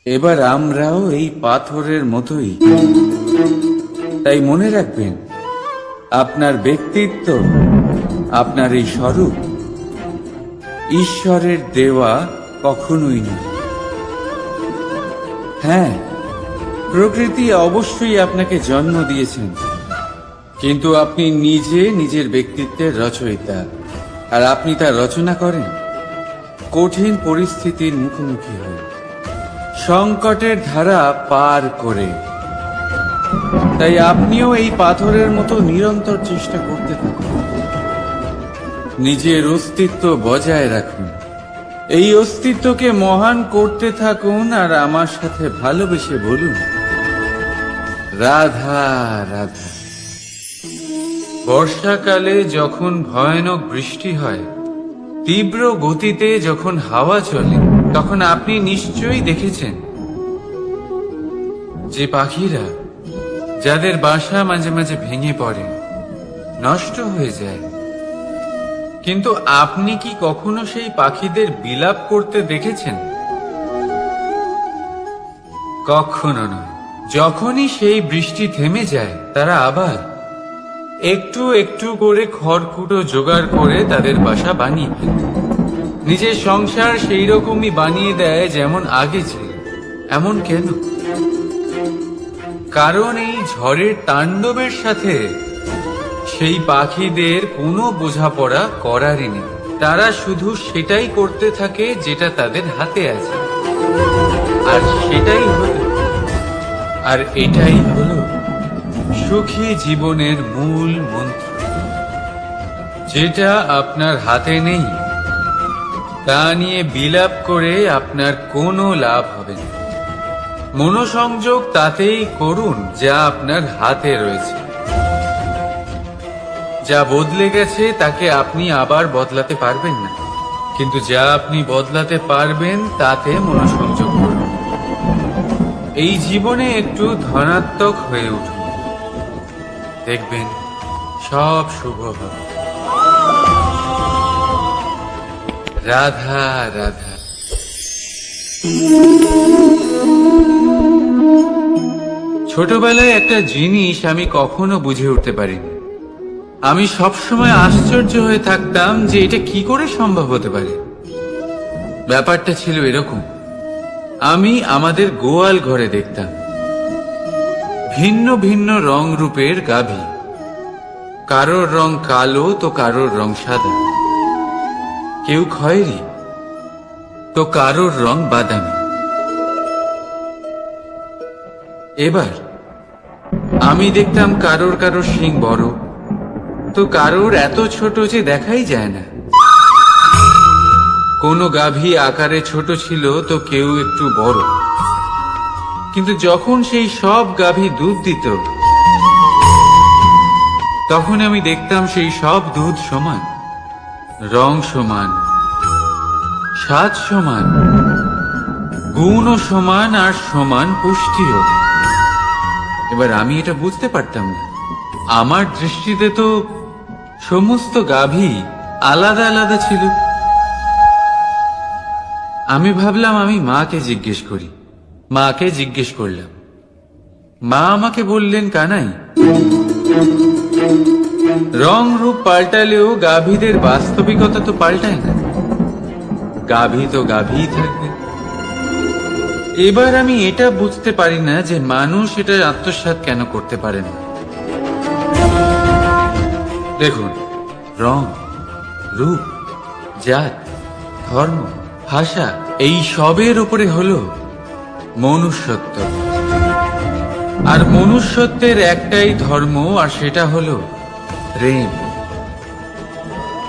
এবার আমরাও এই পাথরের মতোই। তাই মনে রাখবেন, আপনার ব্যক্তিত্ব, আপনার এই স্বরূপ ঈশ্বরের দেওয়া কখনোই নয়। হ্যাঁ, প্রকৃতি অবশ্যই আপনাকে জন্ম দিয়েছেন, কিন্তু আপনি নিজে নিজের ব্যক্তিত্বের রচয়িতা, আর আপনি তা রচনা করেন কঠিন পরিস্থিতির মুখোমুখি হয়ে, সংকটের ধারা পার করে। তাই আপনিও এই পাথরের মতো নিরন্তর চেষ্টা করতে থাকুন, নিজের অস্তিত্ব বজায় রাখুন, এই অস্তিত্বকে মহান করতে থাকুন, আর আমার সাথে ভালোবেসে বলুন রাধা রাধা। বর্ষাকালে যখন ভয়ানক বৃষ্টি হয়, তীব্র গতিতে যখন হাওয়া চলে, তখন আপনি নিশ্চয়ই দেখেছেন যে পাখিরা, যাদের বাসা মাঝে মাঝে ভেঙে পড়ে, নষ্ট হয়ে যায়। কিন্তু আপনি কি কখনো সেই পাখিদের বিলাপ করতে দেখেছেন? কখনো নয়। যখনই সেই বৃষ্টি থেমে যায়, তারা আবার একটু একটু করে খড়কুটো জোগাড় করে তাদের বাসা বানিয়ে ফেলে। নিজের সংসার সেই রকমই বানিয়ে দেয় যেমন আগে ছিল। এমন কেন? কারণ এই ঝড়ের তাণ্ডবের সাথে সেই পাখিদের কোনো বোঝাপড়া করারই নেই। তারা শুধু সেটাই করতে থাকে যেটা তাদের হাতে আছে, আর সেটাই হলো, আর এটাই হলো সুখী জীবনের মূল মন্ত্র। যেটা আপনার হাতে নেই, তা নিয়ে বিলাপ করে আপনার কোনো লাভ হবে না। মনোসংযোগ তাতেই করুন যা আপনার হাতে রয়েছে। যা বদলে গেছে তাকে আপনি আবার বদলাতে পারবেন না, কিন্তু যা আপনি বদলাতে পারবেন তাতে মনোসংযোগ করুন। এই জীবনে একটু ধনাত্মক হয়ে উঠুন, দেখবেন সব শুভ হবে। রাধা রাধা। ছোটবেলায় একটা জিনিস আমি কখনো বুঝে উঠতে পারিনি। আমি সবসময় আশ্চর্য হয়ে থাকতাম যে এটা কি করে সম্ভব হতে পারে। ব্যাপারটা ছিল এরকম, আমি আমাদের গোয়াল ঘরে দেখতাম ভিন্ন ভিন্ন রং রূপের গাভী, কারোর রং কালো তো কারোর রং সাদা, কেউ খয়েরি তো কারোর রং বাদামি। এবার আমি দেখতাম কারোর কারোর শিং বড় তো কারোর এত ছোট যে দেখাই যায় না। কোনো গাভী আকারে ছোট ছিল তো কেউ একটু বড়, কিন্তু যখন সেই সব গাভী দুধ দিত তখন আমি দেখতাম সেই সব দুধ সমান, রং সমান, স্বাদ সমান, গুণও সমান, আর সমান পুষ্টিও। এবার আমি এটা বুঝতে পারতাম না। আমার দৃষ্টিতে তো সমস্ত গাভী আলাদা আলাদা ছিল। আমি ভাবলাম আমি মাকে জিজ্ঞেস করি। মাকে জিজ্ঞেস করলাম। মা আমাকে বললেন, কানাই, রং রূপ পাল্টালেও গাভীদের বাস্তবিকতা তো পাল্টায় না, গাভী তো গাভীই থাকবে। এবার আমি এটা বুঝতে পারি না যে মানুষ এটা আত্মসাৎ কেন করতে পারে না। দেখুন, রং, রূপ, জাত, ধর্ম, ভাষা, এই সবের উপরে হলো মনুষ্যত্ব। আর মনুষ্যত্বের একটাই ধর্ম, আর সেটা হলো প্রেম।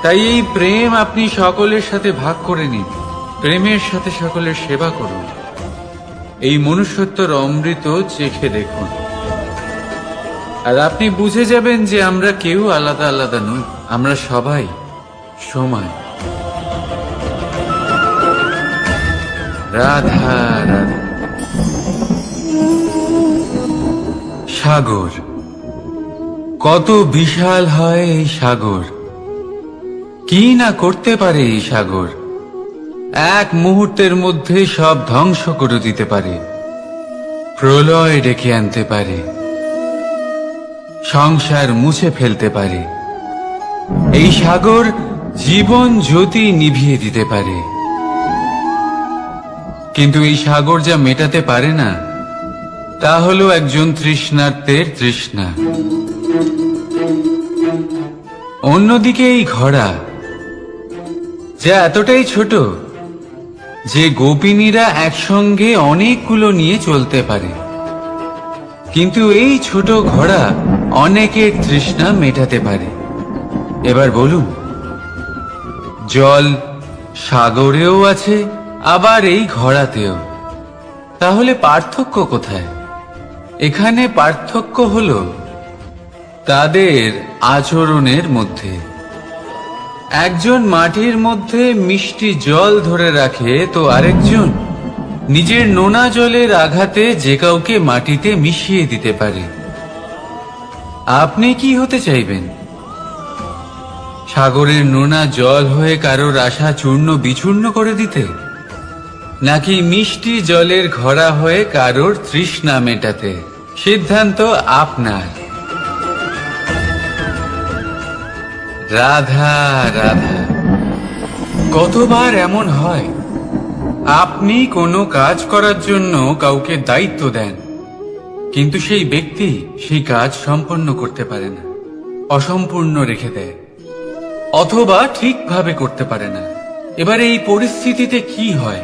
তাই এই প্রেম আপনি সকলের সাথে ভাগ করে নিন, প্রেমের সাথে সকলের সেবা করুন। এই মনুষ্যত্বর অমৃত চেখে দেখুন, আর আপনি বুঝে যাবেন যে আমরা কেউ আলাদা আলাদা নই, আমরা সবাই সমান। রাধা রাধা। সাগর, কত বিশাল হয় এই সাগর, কি না করতে পারে এই সাগর। এক মুহূর্তের মধ্যে সব ধ্বংস করে দিতে পারে, প্রলয় ডেকে আনতে পারে, সংসার মুছে ফেলতে পারে। এই সাগর জীবন জ্যোতি নিভিয়ে দিতে পারে। কিন্তু এই সাগর যা মেটাতে পারে না তা হলো একজন তৃষ্ণার্তের তৃষ্ণা। অন্যদিকে এই ঘোড়া, যা এতটাই ছোট যে গোপিনীরা একসঙ্গে অনেকগুলো নিয়ে চলতে পারে, কিন্তু এই ছোট ঘোড়া অনেকের তৃষ্ণা মেটাতে পারে। এবার বলুন, জল সাগরেও আছে, আবার এই ঘোড়াতেও। তাহলে পার্থক্য কোথায়? এখানে পার্থক্য হলো তাদের আচরণের মধ্যে। একজন মাটির মধ্যে মিষ্টি জল ধরে রাখে, তো আরেকজন নিজের নোনা জলের আঘাতে যে কাউকে মাটিতে মিশিয়ে দিতে পারে। আপনি কি হতে চাইবেন? সাগরের নোনা জল হয়ে কারোর আশা চূর্ণ বিচূর্ণ করে দিতে, নাকি মিষ্টি জলের ঘোড়া হয়ে কারোর তৃষ্ণা মেটাতে? সিদ্ধান্ত আপনার। রাধা রাধা। কতবার এমন হয় আপনি কোনো কাজ করার জন্য কাউকে দায়িত্ব দেন, কিন্তু সেই ব্যক্তি সেই কাজ সম্পন্ন করতে পারে না, অসম্পূর্ণ রেখে দেয়, অথবা ঠিকভাবে করতে পারে না। এবার এই পরিস্থিতিতে কি হয়?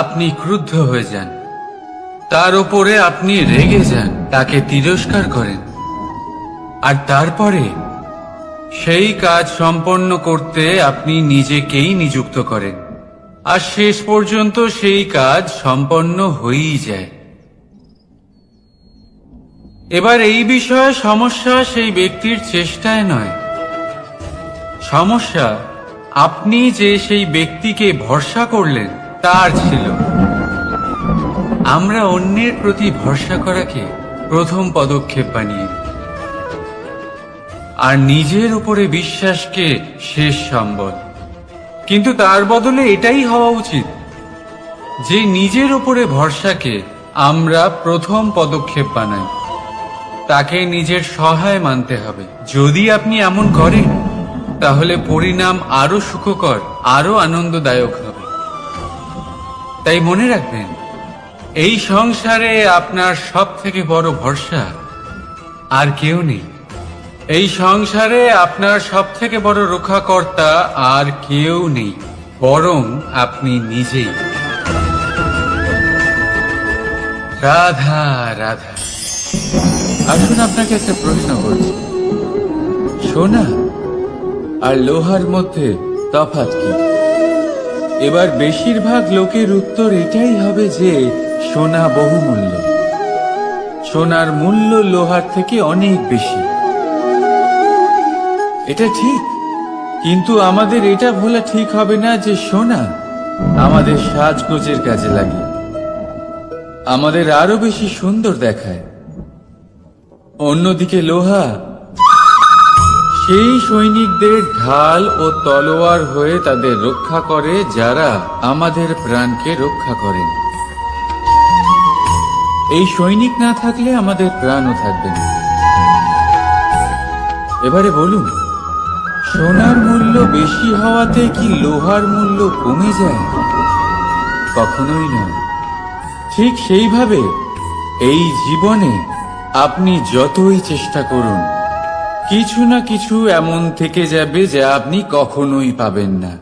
আপনি ক্রুদ্ধ হয়ে যান, তার উপরে আপনি রেগে যান, তাকে তিরস্কার করেন, আর তারপরে সেই কাজ সম্পন্ন করতে আপনি নিজেকেই নিযুক্ত করেন, আর শেষ পর্যন্ত সেই কাজ সম্পন্ন হয়েই যায়। এবার এই বিষয়ে সমস্যা সেই ব্যক্তির চেষ্টায় নয়, সমস্যা আপনি যে সেই ব্যক্তিকে ভরসা করলেন তার ছিল। আমরা অন্যের প্রতি ভরসা করাকে প্রথম পদক্ষেপ বানিয়ে, আর নিজের উপরে বিশ্বাসকে শেষ সম্বল। কিন্তু তার বদলে এটাই হওয়া উচিত যে নিজের উপরে ভরসাকে আমরা প্রথম পদক্ষেপ বানাই। তাকে নিজের সহায় মানতে হবে। যদি আপনি এমন করেন তাহলে পরিণাম আরো সুখকর, আরো আনন্দদায়ক হবে। তাই মনে রাখবেন, এই সংসারে আপনার সব থেকে বড় ভরসা আর কেউ নেই। এই সংসারে আপনার সব থেকে বড় রক্ষাকর্তা আর কেউ নেই, বরং আপনি নিজেই। রাধা রাধা। আসুন আপনাকে একটা প্রশ্ন করছি, সোনা আর লোহার মধ্যে তফাৎ কি? এবার বেশিরভাগ লোকের উত্তর এটাই হবে যে সোনা বহুমূল্য, সোনার মূল্য লোহার থেকে অনেক বেশি। এটা ঠিক, কিন্তু আমাদের এটা ভোলা ঠিক হবে না যে সোনা আমাদের সাজগোজের কাজে লাগে, আমাদের আরো বেশি সুন্দর দেখায়। অন্যদিকে লোহা সেই সৈনিকদের ঢাল ও তলোয়ার হয়ে তাদের রক্ষা করে যারা আমাদের প্রাণকে রক্ষা করেন। এই সৈনিক না থাকলে আমাদের প্রাণও থাকবে না। এবারে বলুন, সোনার মূল্য বেশি হওয়াতে কি লোহার মূল্য কমে যায়? কখনোই নয়। ঠিক সেইভাবে এই জীবনে আপনি যতই চেষ্টা করুন, কিছু না কিছু এমন থেকে যাবে যা আপনি কখনোই পাবেন না।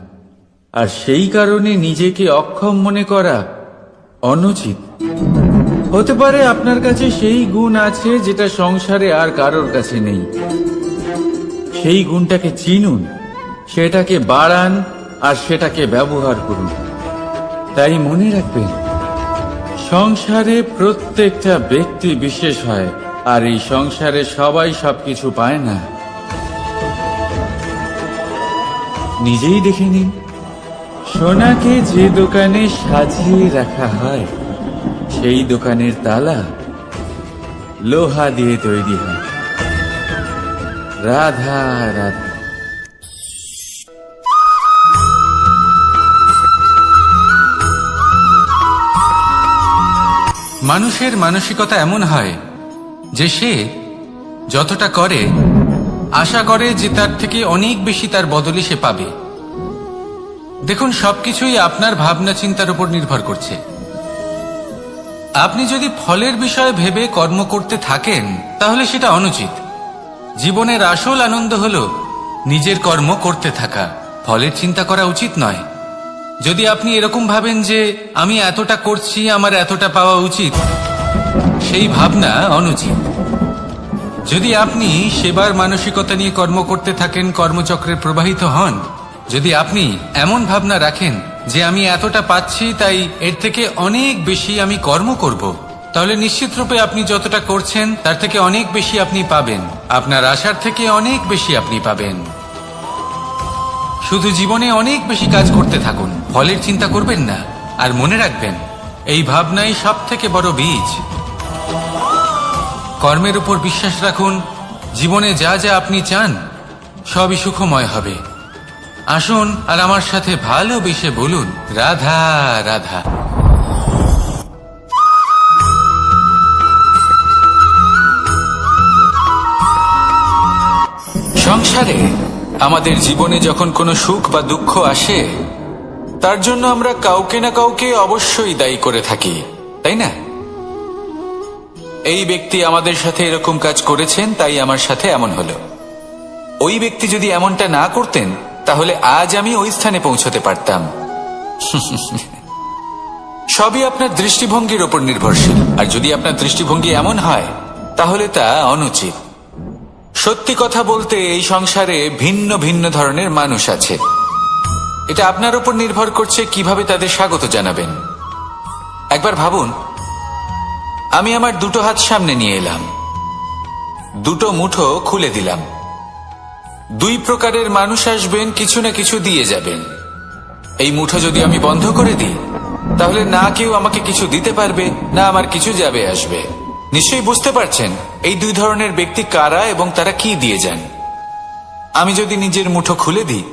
আর সেই কারণে নিজেকে অক্ষম মনে করা অনুচিত। হতে পারে আপনার কাছে সেই গুণ আছে যেটা সংসারে আর কারোর কাছে নেই। সেই গুণটাকে চিনুন, সেটাকে বাড়ান আর সেটাকে ব্যবহার করুন। তাই মনে রাখবেন, সংসারে প্রত্যেকটা ব্যক্তি বিশেষ হয়, আর এই সংসারে সবাই সবকিছু পায় না। নিজেই দেখে নিন, সোনাকে যে দোকানে সাজিয়ে রাখা হয় সেই দোকানের তালা লোহা দিয়ে তৈরি হয়। রাধা রাধা। মানুষের মানসিকতা এমন হয় যে সে যতটা করে আশা করে যে তার থেকে অনেক বেশি তার বদলে সে পাবে। দেখুন, সবকিছুই আপনার ভাবনা চিন্তার উপর নির্ভর করছে। আপনি যদি ফলের বিষয়ে ভেবে কর্ম করতে থাকেন তাহলে সেটা অনুচিত। জীবনের আসল আনন্দ হলো নিজের কর্ম করতে থাকা, ফলের চিন্তা করা উচিত নয়। যদি আপনি এরকম ভাবেন যে আমি এতটা করছি, আমার এতটা পাওয়া উচিত, সেই ভাবনা অনুচিত। যদি আপনি সেবার মানসিকতা নিয়ে কর্ম করতে থাকেন, কর্মচক্রে প্রবাহিত হন, যদি আপনি এমন ভাবনা রাখেন যে আমি এতটা পাচ্ছি তাই এর থেকে অনেক বেশি আমি কর্ম করব, তাহলে নিশ্চিতরূপে আপনি যতটা করছেন তার থেকে অনেক বেশি আপনি পাবেন। আপনার আশার থেকে অনেক বেশি আপনি পাবেন। শুধু জীবনে অনেক বেশি কাজ করতে থাকুন, ফলের চিন্তা করবেন না। আর মনে রাখবেন, এই ভাবনাই সব থেকে বড় বীজ। কর্মের উপর বিশ্বাস রাখুন, জীবনে যা যা আপনি চান সবই সুখময় হবে। আসুন আর আমার সাথে ভালোবেসে বলুন, রাধা রাধা। সংসারে আমাদের জীবনে যখন কোনো সুখ বা দুঃখ আসে, তার জন্য আমরা কাউকে না কাউকে অবশ্যই দায়ী করে থাকি, তাই না? এই ব্যক্তি আমাদের সাথে এরকম কাজ করেছেন তাই আমার সাথে এমন হলো। ওই ব্যক্তি যদি এমনটা না করতেন তাহলে আজ আমি ওই স্থানে পৌঁছতে পারতাম। সবই আপনার দৃষ্টিভঙ্গির ওপর নির্ভরশীল। আর যদি আপনার দৃষ্টিভঙ্গি এমন হয় তাহলে তা অনুচিত। সত্যি কথা বলতে, এই সংসারে ভিন্ন ভিন্ন ধরনের মানুষ আছে। এটা আপনার উপর নির্ভর করছে কিভাবে তাদের স্বাগত জানাবেন। একবার ভাবুন, আমি আমার দুটো হাত সামনে নিয়ে এলাম, দুটো মুঠো খুলে দিলাম। দুই প্রকারের মানুষ আসবেন, কিছু না কিছু দিয়ে যাবেন। এই মুঠো যদি আমি বন্ধ করে দিই তাহলে না কেউ আমাকে কিছু দিতে পারবে, না আমার কিছু যাবে আসবে। নিশ্চয়ই বুঝতে পারছেন এই দুই ধরনের ব্যক্তি কারা এবং তারা কি দিয়ে যান। আমি যদি নিজের মুঠো খুলে দিই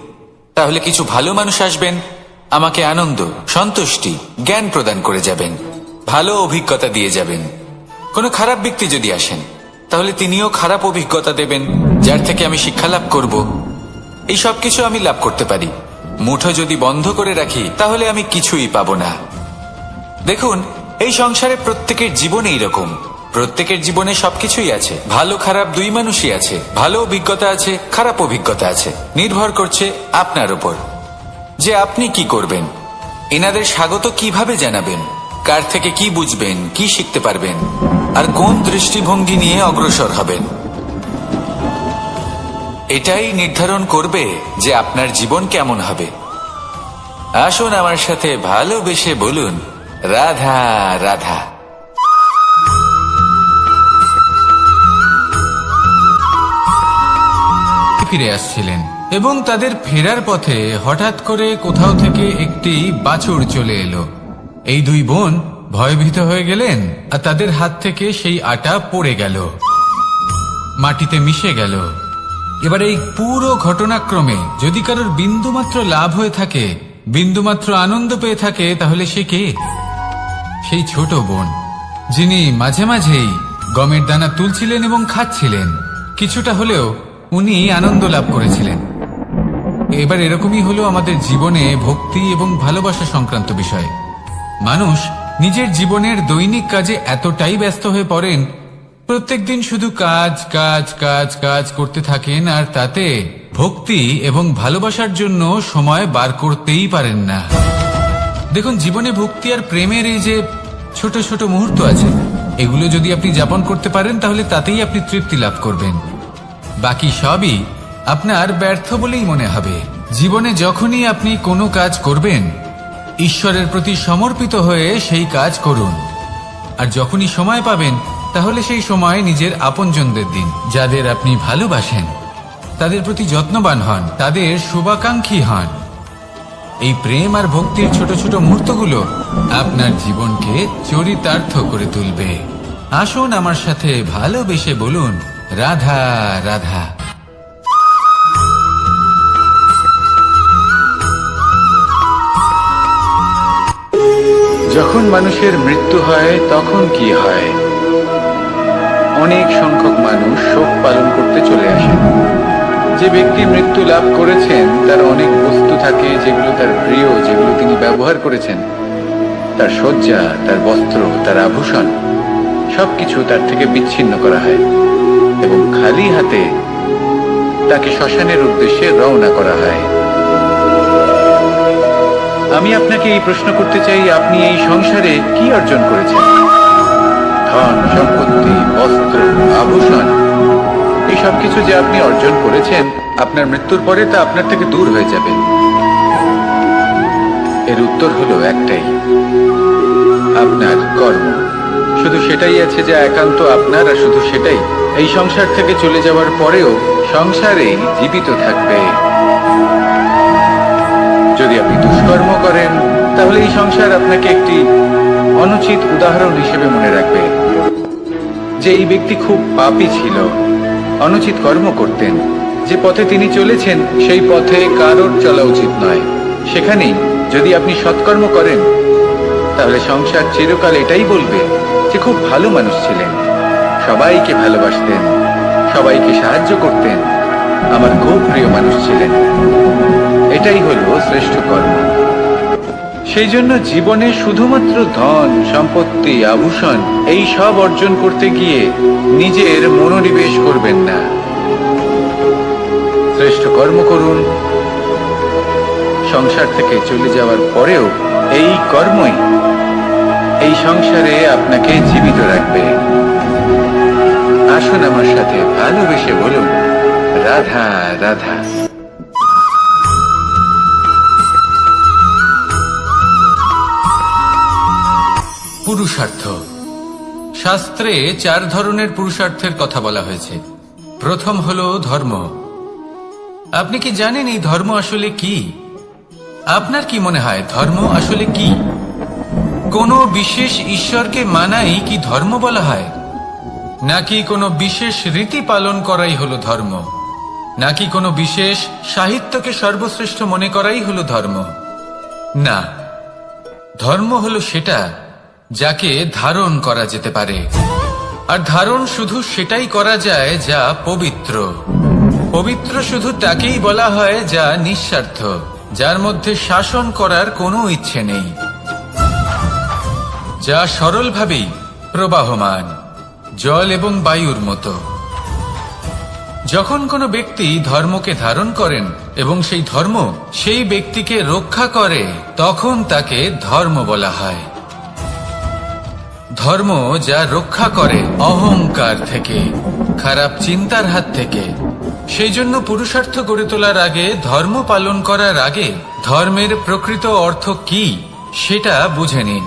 তাহলে কিছু ভালো মানুষ আসবেন, আমাকে আনন্দ, সন্তুষ্টি, জ্ঞান প্রদান করে যাবেন, ভালো অভিজ্ঞতা দিয়ে যাবেন। কোনো খারাপ ব্যক্তি যদি আসেন তাহলে তিনিও খারাপ অভিজ্ঞতা দেবেন, যার থেকে আমি শিক্ষা লাভ করব। এই সব কিছু আমি লাভ করতে পারি। মুঠো যদি বন্ধ করে রাখি তাহলে আমি কিছুই পাবো না। দেখুন, এই সংসারে প্রত্যেকের জীবন এইরকম। প্রত্যেকের জীবনে সবকিছুই আছে, ভালো খারাপ দুই মানুষই আছে। ভালো অভিজ্ঞতা আছে, খারাপ অভিজ্ঞতা আছে। নির্ভর করছে আপনার উপর যে আপনি কি করবেন, এনাদের স্বাগত কিভাবে জানাবেন, কার থেকে কি বুঝবেন, কি শিখতে পারবেন, আর কোন দৃষ্টিভঙ্গি নিয়ে অগ্রসর হবেন। এটাই নির্ধারণ করবে যে আপনার জীবন কেমন হবে। আসুন আমার সাথে ভালোবেসে বলুন, রাধা রাধা। ফিরে আসছিলেন এবং তাদের ফেরার পথে হঠাৎ করে কোথাও থেকে একটি বাছুর চলে এলো। এই দুই বোন ভয়ভীত হয়ে গেলেন আর তাদের হাত থেকে সেই আটা পড়ে গেল, মাটিতে মিশে গেল। এবার এই পুরো ঘটনাক্রমে যদি কারোর বিন্দুমাত্র লাভ হয়ে থাকে, বিন্দুমাত্র আনন্দ পেয়ে থাকে, তাহলে সে কে? সেই ছোট বোন, যিনি মাঝে মাঝেই গমের দানা তুলছিলেন এবং খাচ্ছিলেন। কিছুটা হলেও উনি আনন্দ লাভ করেছিলেন। এবার এরকমই হলো আমাদের জীবনে ভক্তি এবং ভালোবাসা সংক্রান্ত বিষয়। মানুষ নিজের জীবনের দৈনিক কাজে এতটাই ব্যস্ত হয়ে পড়েন, প্রত্যেকদিন শুধু কাজ কাজ কাজ কাজ করতে থাকেন, আর তাতে ভক্তি এবং ভালোবাসার জন্য সময় বার করতেই পারেন না। দেখুন, জীবনে ভক্তি আর প্রেমের এই যে ছোট ছোট মুহূর্ত আছে, এগুলো যদি আপনি যাপন করতে পারেন তাহলে তাতেই আপনি তৃপ্তি লাভ করবেন। বাকি সবই আপনার ব্যর্থ বলেই মনে হবে। জীবনে যখনই আপনি কোনো কাজ করবেন, ঈশ্বরের প্রতি সমর্পিত হয়ে সেই কাজ করুন। আর যখনই সময় পাবেন, তাহলে সেই সময় নিজের আপনজনদের দিন, যাদের আপনি ভালোবাসেন, তাদের প্রতি যত্নবান হন, তাদের শুভাকাঙ্ক্ষী হন। এই প্রেম আর ভক্তির ছোট ছোট মুহূর্তগুলো আপনার জীবনকে চরিতার্থ করে তুলবে। আসুন আমার সাথে ভালোবেসে বলুন, রাধা রাধা। যখন মানুষের মৃত্যু হয় তখন কি হয়? অনেক সংখ্যক মানুষ শোক পালন করতে চলে আসেন। যে ব্যক্তি মৃত্যু লাভ করেছেন তার অনেক বস্তু থাকে যেগুলো তার প্রিয়, যেগুলো তিনি ব্যবহার করেছেন। তার শয্যা, তার বস্ত্র, তার আভূষণ সবকিছু তার থেকে বিচ্ছিন্ন করা হয় এবং খালি হাতে তাকে শ্মশানের উদ্দেশ্যে রওনা করা হয়। আমি আপনাকে এই প্রশ্ন করতে চাই, আপনি এই সংসারে কি অর্জন করেছেন? ধন সম্পত্তি, বস্ত্র, আভূষণ, এই সব কিছু যে আপনি অর্জন করেছেন, আপনার মৃত্যুর পরে তা আপনার থেকে দূর হয়ে যাবে। এর উত্তর হলো একটাই, আপনার কর্ম। শুধু সেটাই আছে যা একান্ত আপনার, আর শুধু সেটাই এই সংসার থেকে চলে যাওয়ার পরেও সংসারেই জীবিত থাকবে। যদি আপনি দুষ্কর্ম করেন, তাহলে এই সংসার আপনাকে একটি অনুচিত উদাহরণ হিসেবে মনে রাখবে যে এই ব্যক্তি খুব পাপী ছিল, অনুচিত কর্ম করতেন। যে পথে তিনি চলেছেন সেই পথে কারোর চলা উচিত নয়। সেখানেই যদি আপনি সৎকর্ম করেন, তাহলে সংসার চিরকাল এটাই বলবে যে খুব ভালো মানুষ ছিলেন, সবাইকে ভালোবাসতেন, সবাইকে সাহায্য করতেন, আমার খুব প্রিয় মানুষ ছিলেন। এটাই হলো শ্রেষ্ঠ কর্ম। সেই জন্য জীবনে শুধুমাত্র ধন সম্পত্তি, আভূষণ এই সব অর্জন করতে গিয়ে নিজের মনোনিবেশ করবেন না। শ্রেষ্ঠ কর্ম করুন। সংসার থেকে চলে যাওয়ার পরেও এই কর্মই এই সংসারে আপনাকে জীবিত রাখবে। আসুন আমার সাথে ভালোবেসে বলুন, রাধা রাধা। পুরুষার্থ। শাস্ত্রে 4 ধরনের পুরুষার্থের কথা বলা হয়েছে। প্রথম হলো ধর্ম। আপনি কি জানেন এই ধর্ম আসলে কি? আপনার কি মনে হয় ধর্ম আসলে কি? কোনো বিশেষ ঈশ্বরকে মানাই কি ধর্ম বলা হয়? নাকি কোনো বিশেষ রীতি পালন করাই হলো ধর্ম? নাকি কোনো বিশেষ সাহিত্যকে সর্বশ্রেষ্ঠ মনে করাই হলো ধর্ম? না, ধর্ম হলো সেটা যাকে ধারণ করা যেতে পারে। আর ধারণ শুধু সেটাই করা যায় যা পবিত্র। পবিত্র শুধু তাকেই বলা হয় যা নিঃস্বার্থ, যার মধ্যে শাসন করার কোনো ইচ্ছে নেই, যা সরলভাবেই প্রবাহমান, জল এবং বায়ুর মতো। যখন কোনো ব্যক্তি ধর্মকে ধারণ করেন এবং সেই ধর্ম সেই ব্যক্তিকে রক্ষা করে, তখন তাকে ধর্ম বলা হয়। ধর্ম যা রক্ষা করে অহংকার থেকে, খারাপ চিন্তার হাত থেকে। সেই জন্য পুরুষার্থ গড়ে তোলার আগে, ধর্ম পালন করার আগে ধর্মের প্রকৃত অর্থ কি সেটা বুঝে নিন।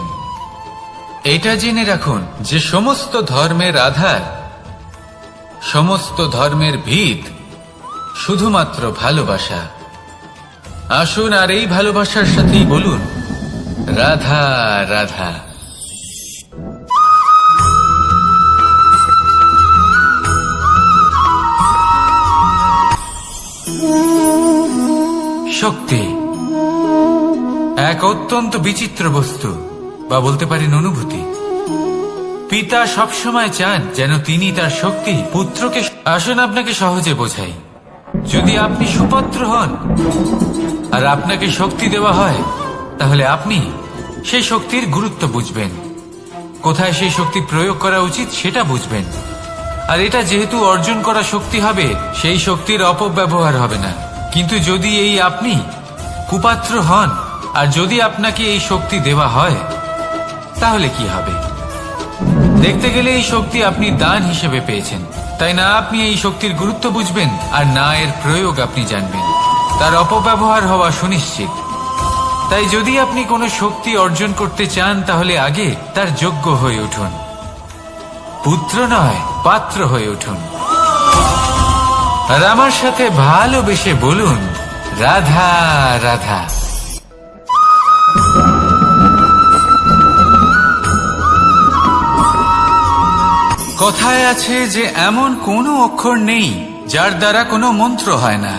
এটা জেনে রাখুন যে সমস্ত ধর্মের আধার, সমস্ত ধর্মের ভিত শুধুমাত্র ভালোবাসা। আসুন আর এই ভালোবাসার সাথেই বলুন রাধা রাধা। শক্তি এক অত্যন্ত বিচিত্র বস্তু, বা বলতে পারেন অনুভূতি। পিতা সবসময় চান যেন তিনি তার শক্তি পুত্রকে। আসুন আপনাকে সহজে বোঝাই। যদি আপনি সুপাত্র হন আর আপনাকে শক্তি দেওয়া হয়, তাহলে আপনি সেই শক্তির গুরুত্ব বুঝবেন, কোথায় সেই শক্তি প্রয়োগ করা উচিত সেটা বুঝবেন। আর এটা যেহেতু অর্জন করা শক্তি হবে, সেই শক্তির অপব্যবহার হবে না। কিন্তু যদি এই আপনি কুপাত্র হন আর যদি আপনাকে এই শক্তি দেওয়া হয়, তাহলে কি হবে? দেখতে গেলে এই শক্তি আপনি দান হিসেবে পেয়েছেন, তাই না আপনি এই শক্তির গুরুত্ব বুঝবেন আর না এর প্রয়োগ আপনি জানবেন। তার অপব্যবহার হওয়া সুনিশ্চিত। তাই যদি আপনি কোনো শক্তি অর্জন করতে চান, তাহলে আগে তার যোগ্য হয়ে উঠুন। পুত্র নয়, পাত্র হয়ে উঠুন। আর আমার সাথে ভালোবেসে বলুন রাধা রাধা। কথায় আছে যে এমন কোনো অক্ষর নেই যার দ্বারা কোনো মন্ত্র হয় না,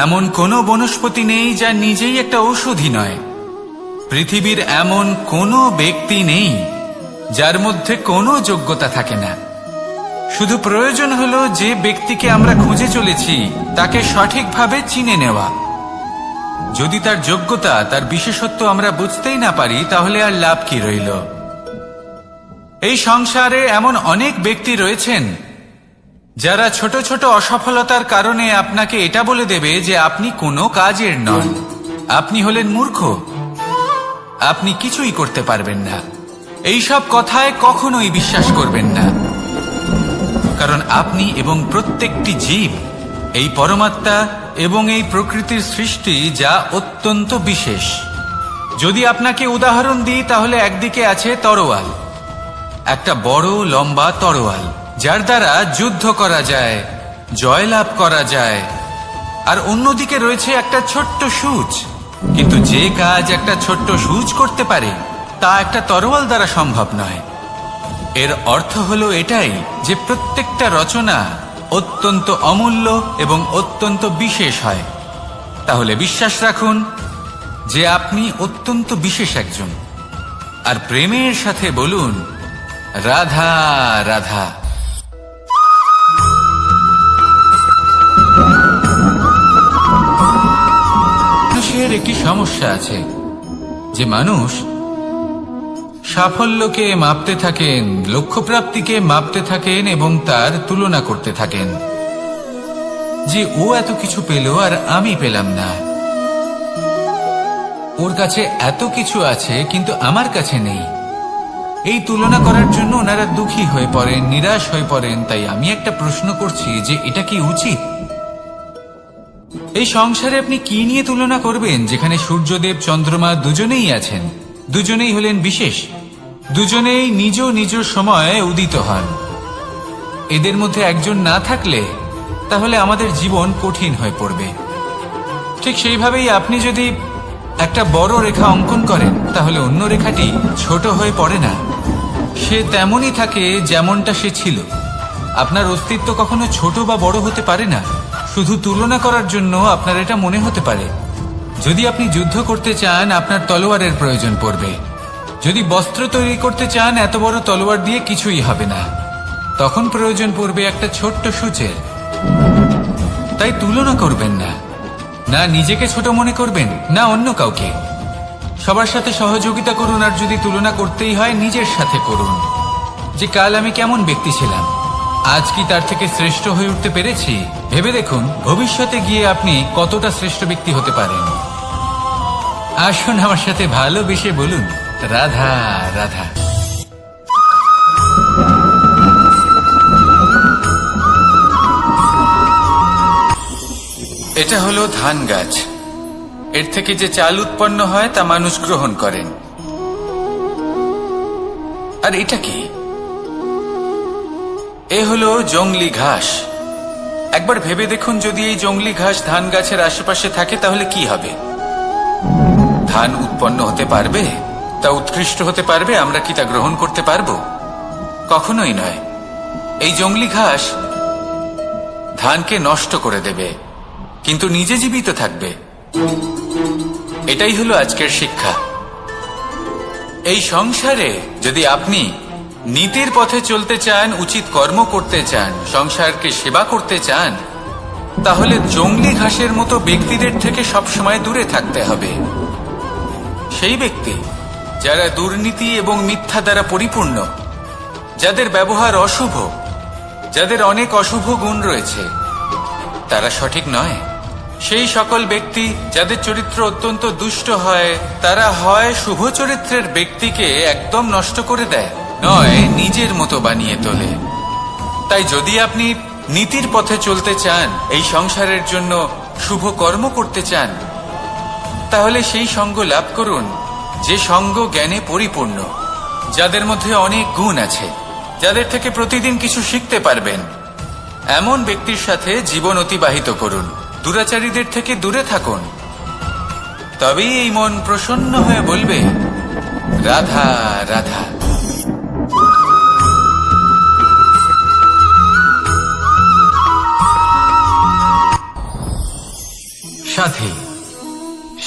এমন কোনো বনস্পতি নেই যা নিজেই একটা ঔষধি নয়, পৃথিবীর এমন কোনো ব্যক্তি নেই যার মধ্যে কোনো যোগ্যতা থাকে না। শুধু প্রয়োজন হলো যে ব্যক্তিকে আমরা খুঁজে চলেছি তাকে সঠিকভাবে চিনে নেওয়া। যদি তার যোগ্যতা, তার বিশেষত্ব আমরা বুঝতেই না পারি, তাহলে আর লাভ কি রইল? এই সংসারে এমন অনেক ব্যক্তি রয়েছেন যারা ছোট ছোট অসফলতার কারণে আপনাকে এটা বলে দেবে যে আপনি কোনো কাজের নন, আপনি হলেন মূর্খ, আপনি কিছুই করতে পারবেন না। এইসব কথায় কখনোই বিশ্বাস করবেন না, কারণ আপনি এবং প্রত্যেকটি জীব এই পরমাত্মা এবং এই প্রকৃতির সৃষ্টি, যা অত্যন্ত বিশেষ। যদি আপনাকে উদাহরণ দিই, তাহলে একদিকে আছে তরোয়াল, একটা বড় লম্বা তরোয়াল, যার দ্বারা যুদ্ধ করা যায়, জয়লাভ করা যায়। আর অন্যদিকে রয়েছে একটা ছোট্ট সূচ, কিন্তু যে কাজ একটা ছোট্ট সূচ করতে পারে তা একটা তরোয়াল দ্বারা সম্ভব নয়। এর অর্থ হলো এটাই যে প্রত্যেকটা রচনা অত্যন্ত অমূল্য এবং অত্যন্ত বিশেষ হয়। তাহলে বিশ্বাস রাখুন যে আপনি অত্যন্ত বিশেষ একজন। আর প্রেমের সাথে বলুন রাধা রাধা। মানুষের একটি সমস্যা আছে যে মানুষ সাফল্যকে মাপতে থাকেন, লক্ষ্যপ্রাপ্তিকে মাপতে থাকেন এবং তার তুলনা করতে থাকেন যে ও এত কিছু পেল আর আমি পেলাম না, ওর কাছে এত কিছু আছে কিন্তু আমার কাছে নেই। এই তুলনা করার জন্য ওনারা দুঃখী হয়ে পড়েন, নিরাশ হয়ে পড়েন। তাই আমি একটা প্রশ্ন করছি যে এটা কি উচিত? এই সংসারে আপনি কি নিয়ে তুলনা করবেন, যেখানে সূর্যদেব চন্দ্রমা দুজনেই আছেন, দুজনেই হলেন বিশেষ, দুজনেই নিজ নিজ সময়ে উদিত হন। এদের মধ্যে একজন না থাকলে তাহলে আমাদের জীবন কঠিন হয়ে পড়বে। ঠিক সেইভাবেই আপনি যদি একটা বড় রেখা অঙ্কন করেন, তাহলে অন্য রেখাটি ছোট হয়ে পড়ে না, সে তেমনই থাকে যেমনটা সে ছিল। আপনার অস্তিত্ব কখনো ছোট বা বড় হতে পারে না, শুধু তুলনা করার জন্য আপনার এটা মনে হতে পারে। যদি আপনি যুদ্ধ করতে চান, আপনার তলোয়ারের প্রয়োজন পড়বে, যদি বস্ত্র তৈরি করতে চান এত বড় তলোয়ার দিয়ে কিছুই হবে না, তখন প্রয়োজন পড়বে একটা ছোট্ট সূচের। তাই তুলনা করবেন না, না নিজেকে ছোট মনে করবেন না অন্য কাউকে। সবার সাথে সহযোগিতা করুন, আর যদি তুলনা করতেই হয় নিজের সাথে করুন, যে কাল আমি কেমন ব্যক্তি ছিলাম, আজ কি তার থেকে শ্রেষ্ঠ হয়ে উঠতে পেরেছি। ভেবে দেখুন ভবিষ্যতে গিয়ে আপনি কতটা শ্রেষ্ঠ ব্যক্তি হতে পারেন। আসুন আমার সাথে ভালোবেসে বলুন, রাধা রাধা। এটা হলো ধান গাছ। এর থেকে যে চাল উৎপন্ন হয় তা মানুষ গ্রহণ করেন। আর এটা কি? এ হলো জংলি ঘাস। একবার ভেবে দেখুন, যদি এই জংলি ঘাস ধান গাছের আশেপাশে থাকে তাহলে কি হবে? ধান উৎপন্ন হতে পারবে? তা উৎকৃষ্ট হতে পারবে? আমরা কি তা গ্রহণ করতে পারবো? কখনোই নয়। এই জংলি ঘাস ধানকে নষ্ট করে দেবে, কিন্তু নিজে জীবিত থাকবে। এটাই হলো আজকের শিক্ষা। এই সংসারে যদি আপনি নীতির পথে চলতে চান, উচিত কর্ম করতে চান, সংসারকে সেবা করতে চান, তাহলে জংলি ঘাসের মতো ব্যক্তিদের থেকে সবসময় দূরে থাকতে হবে। সেই ব্যক্তি যারা দুর্নীতি এবং মিথ্যা দ্বারা পরিপূর্ণ, যাদের ব্যবহার অশুভ, যাদের অনেক অশুভ গুণ রয়েছে, তারা সঠিক নয়। সেই সকল ব্যক্তি যাদের চরিত্র অত্যন্ত দুষ্ট হয়, তারা হয় শুভ চরিত্রের ব্যক্তিকে একদম নষ্ট করে দেয়, নয় নিজের মতো বানিয়ে তোলে। তাই যদি আপনি নীতির পথে চলতে চান, এই সংসারের জন্য শুভ কর্ম করতে চান, তাহলে সেই সঙ্গ লাভ করুন যে সঙ্গ জ্ঞানে পরিপূর্ণ, যাদের মধ্যে অনেক গুণ আছে, যাদের থেকে প্রতিদিন কিছু শিখতে পারবেন। এমন ব্যক্তির সাথে জীবন অতিবাহিত করুন, দুরাচারীদের থেকে দূরে থাকুন। তবেই এই মন প্রসন্ন হয়ে বলবে, রাধা রাধা। সাথী।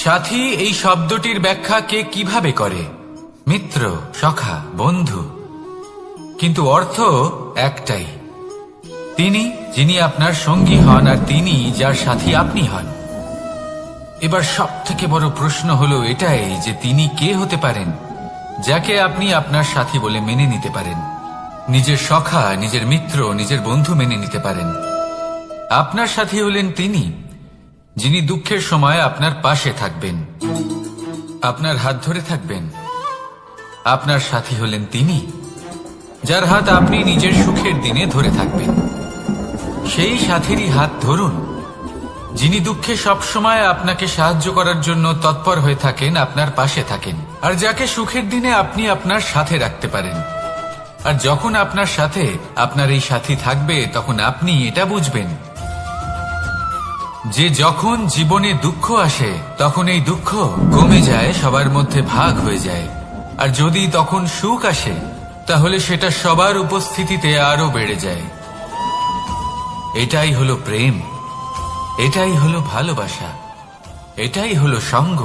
সাথী এই শব্দটির ব্যাখ্যা কে কিভাবে করে? মিত্র, সখা, বন্ধু। কিন্তু অর্থ একটাই, তিনি যিনি আপনার সঙ্গী হন, আর তিনি যার সাথী আপনি হন। এবার সব থেকে বড় প্রশ্ন হলো এটাই যে তিনি কে হতে পারেন যাকে আপনি আপনার সাথী বলে মেনে নিতে পারেন, নিজের সখা, নিজের মিত্র, নিজের বন্ধু মেনে নিতে পারেন। আপনার সাথী হলেন তিনি যিনি দুঃখের সময় আপনার পাশে থাকবেন, আপনার হাত ধরে থাকবেন। আপনার সাথী হলেন তিনি যার হাত আপনি নিজের সুখের দিনে ধরে থাকবেন। সেই সাথীরই হাত ধরুন যিনি দুঃখে সবসময় আপনাকে সাহায্য করার জন্য তৎপর হয়ে থাকেন, আপনার পাশে থাকেন, আর যাকে সুখের দিনে আপনি আপনার সাথে রাখতে পারেন। আর যখন আপনার সাথে আপনার এই সাথী থাকবে, তখন আপনি এটা বুঝবেন যে যখন জীবনে দুঃখ আসে, তখন এই দুঃখ কমে যায়, সবার মধ্যে ভাগ হয়ে যায়। আর যদি তখন সুখ আসে, তাহলে সেটা সবার উপস্থিতিতে আরো বেড়ে যায়। এটাই হলো প্রেম, এটাই হলো ভালোবাসা, এটাই হলো সঙ্গ।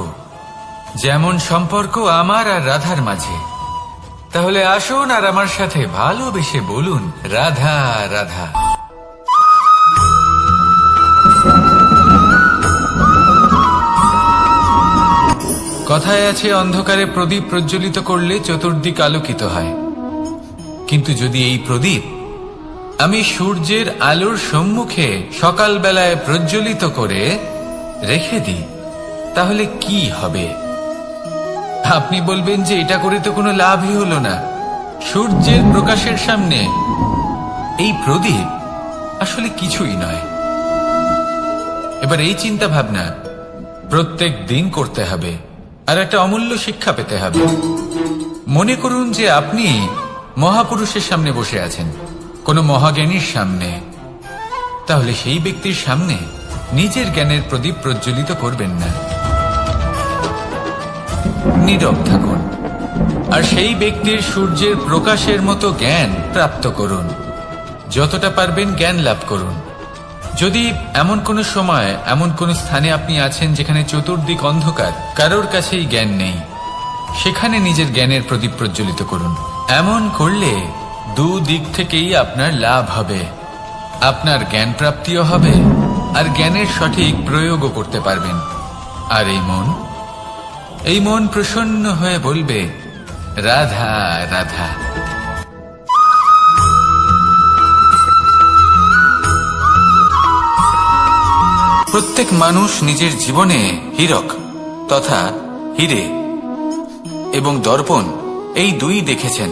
যেমন সম্পর্ক আমার আর রাধার মাঝে। তাহলে আসুন আর আমার সাথে ভালোবেসে বলুন, রাধা রাধা। কথায় আছে, অন্ধকারে প্রদীপ প্রজ্বলিত করলে চতুর্দিক আলোকিত হয়। কিন্তু যদি এই প্রদীপ আমি সূর্যের আলোর সম্মুখে সকালবেলায় প্রজ্বলিত করে রেখে দিই, তাহলে কি হবে? আপনি বলবেন যে এটা করে তো কোনো লাভই হলো না। সূর্যের প্রকাশের সামনে এই প্রদীপ আসলে কিছুই নয়। এবার এই চিন্তা ভাবনা প্রত্যেক দিন করতে হবে, আর একটা অমূল্য শিক্ষা পেতে হবে। মনে করুন যে আপনি মহাপুরুষের সামনে বসে আছেন, কোনো মহাজ্ঞানীর সামনে। তাহলে সেই ব্যক্তির সামনে নিজের জ্ঞানের প্রদীপ প্রজ্বলিত করবেন না, নীরব থাকুন, আর সেই ব্যক্তির সূর্যের প্রকাশের মতো জ্ঞান প্রাপ্ত করুন। যতটা পারবেন জ্ঞান লাভ করুন। যদি এমন কোন সময়, এমন কোন স্থানে আপনি আছেন যেখানে চতুর্দিক অন্ধকার, কারোর কাছেই জ্ঞান নেই, সেখানে নিজের জ্ঞানের প্রদীপ প্রজ্বলিত করুন। এমন করলে দুদিক থেকেই আপনার লাভ হবে। আপনার জ্ঞান প্রাপ্তিও হবে আর জ্ঞানের সঠিক প্রয়োগও করতে পারবেন। আর এই মন প্রসন্ন হয়ে বলবে, রাধা রাধা। প্রত্যেক মানুষ নিজের জীবনে হীরক তথা হীরে এবং দর্পণ এই দুই দেখেছেন।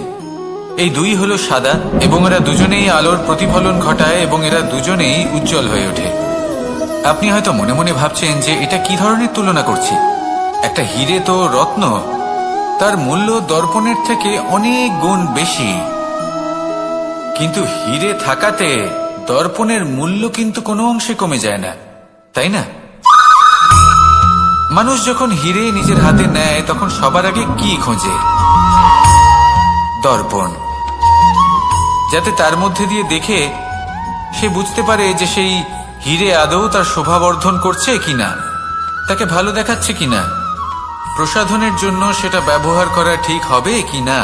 এই দুই হলো সাদা এবং এরা দুজনেই আলোর প্রতিফলন ঘটায় এবং এরা দুজনেই উজ্জ্বল হয়ে ওঠে। আপনি হয়তো মনে মনে ভাবছেন যে এটা কি ধরনের তুলনা করছি। একটা হীরে তো রত্ন, তার মূল্য দর্পণের থেকে অনেক গুণ বেশি। কিন্তু হীরে থাকাতে দর্পণের মূল্য কিন্তু কোনো অংশে কমে যায় না, তাই না? মানুষ যখন হীরে নিজের হাতে নেয় তখন সবার আগে কি খোঁজে? দর্পণ, যাতে তার মধ্যে দিয়ে দেখে সে বুঝতে পারে যে সেই হীরে আদৌ তার শোভাবর্ধন করছে কিনা, তাকে ভালো দেখাচ্ছে কিনা, প্রসাধনের জন্য সেটা ব্যবহার করা ঠিক হবে কিনা।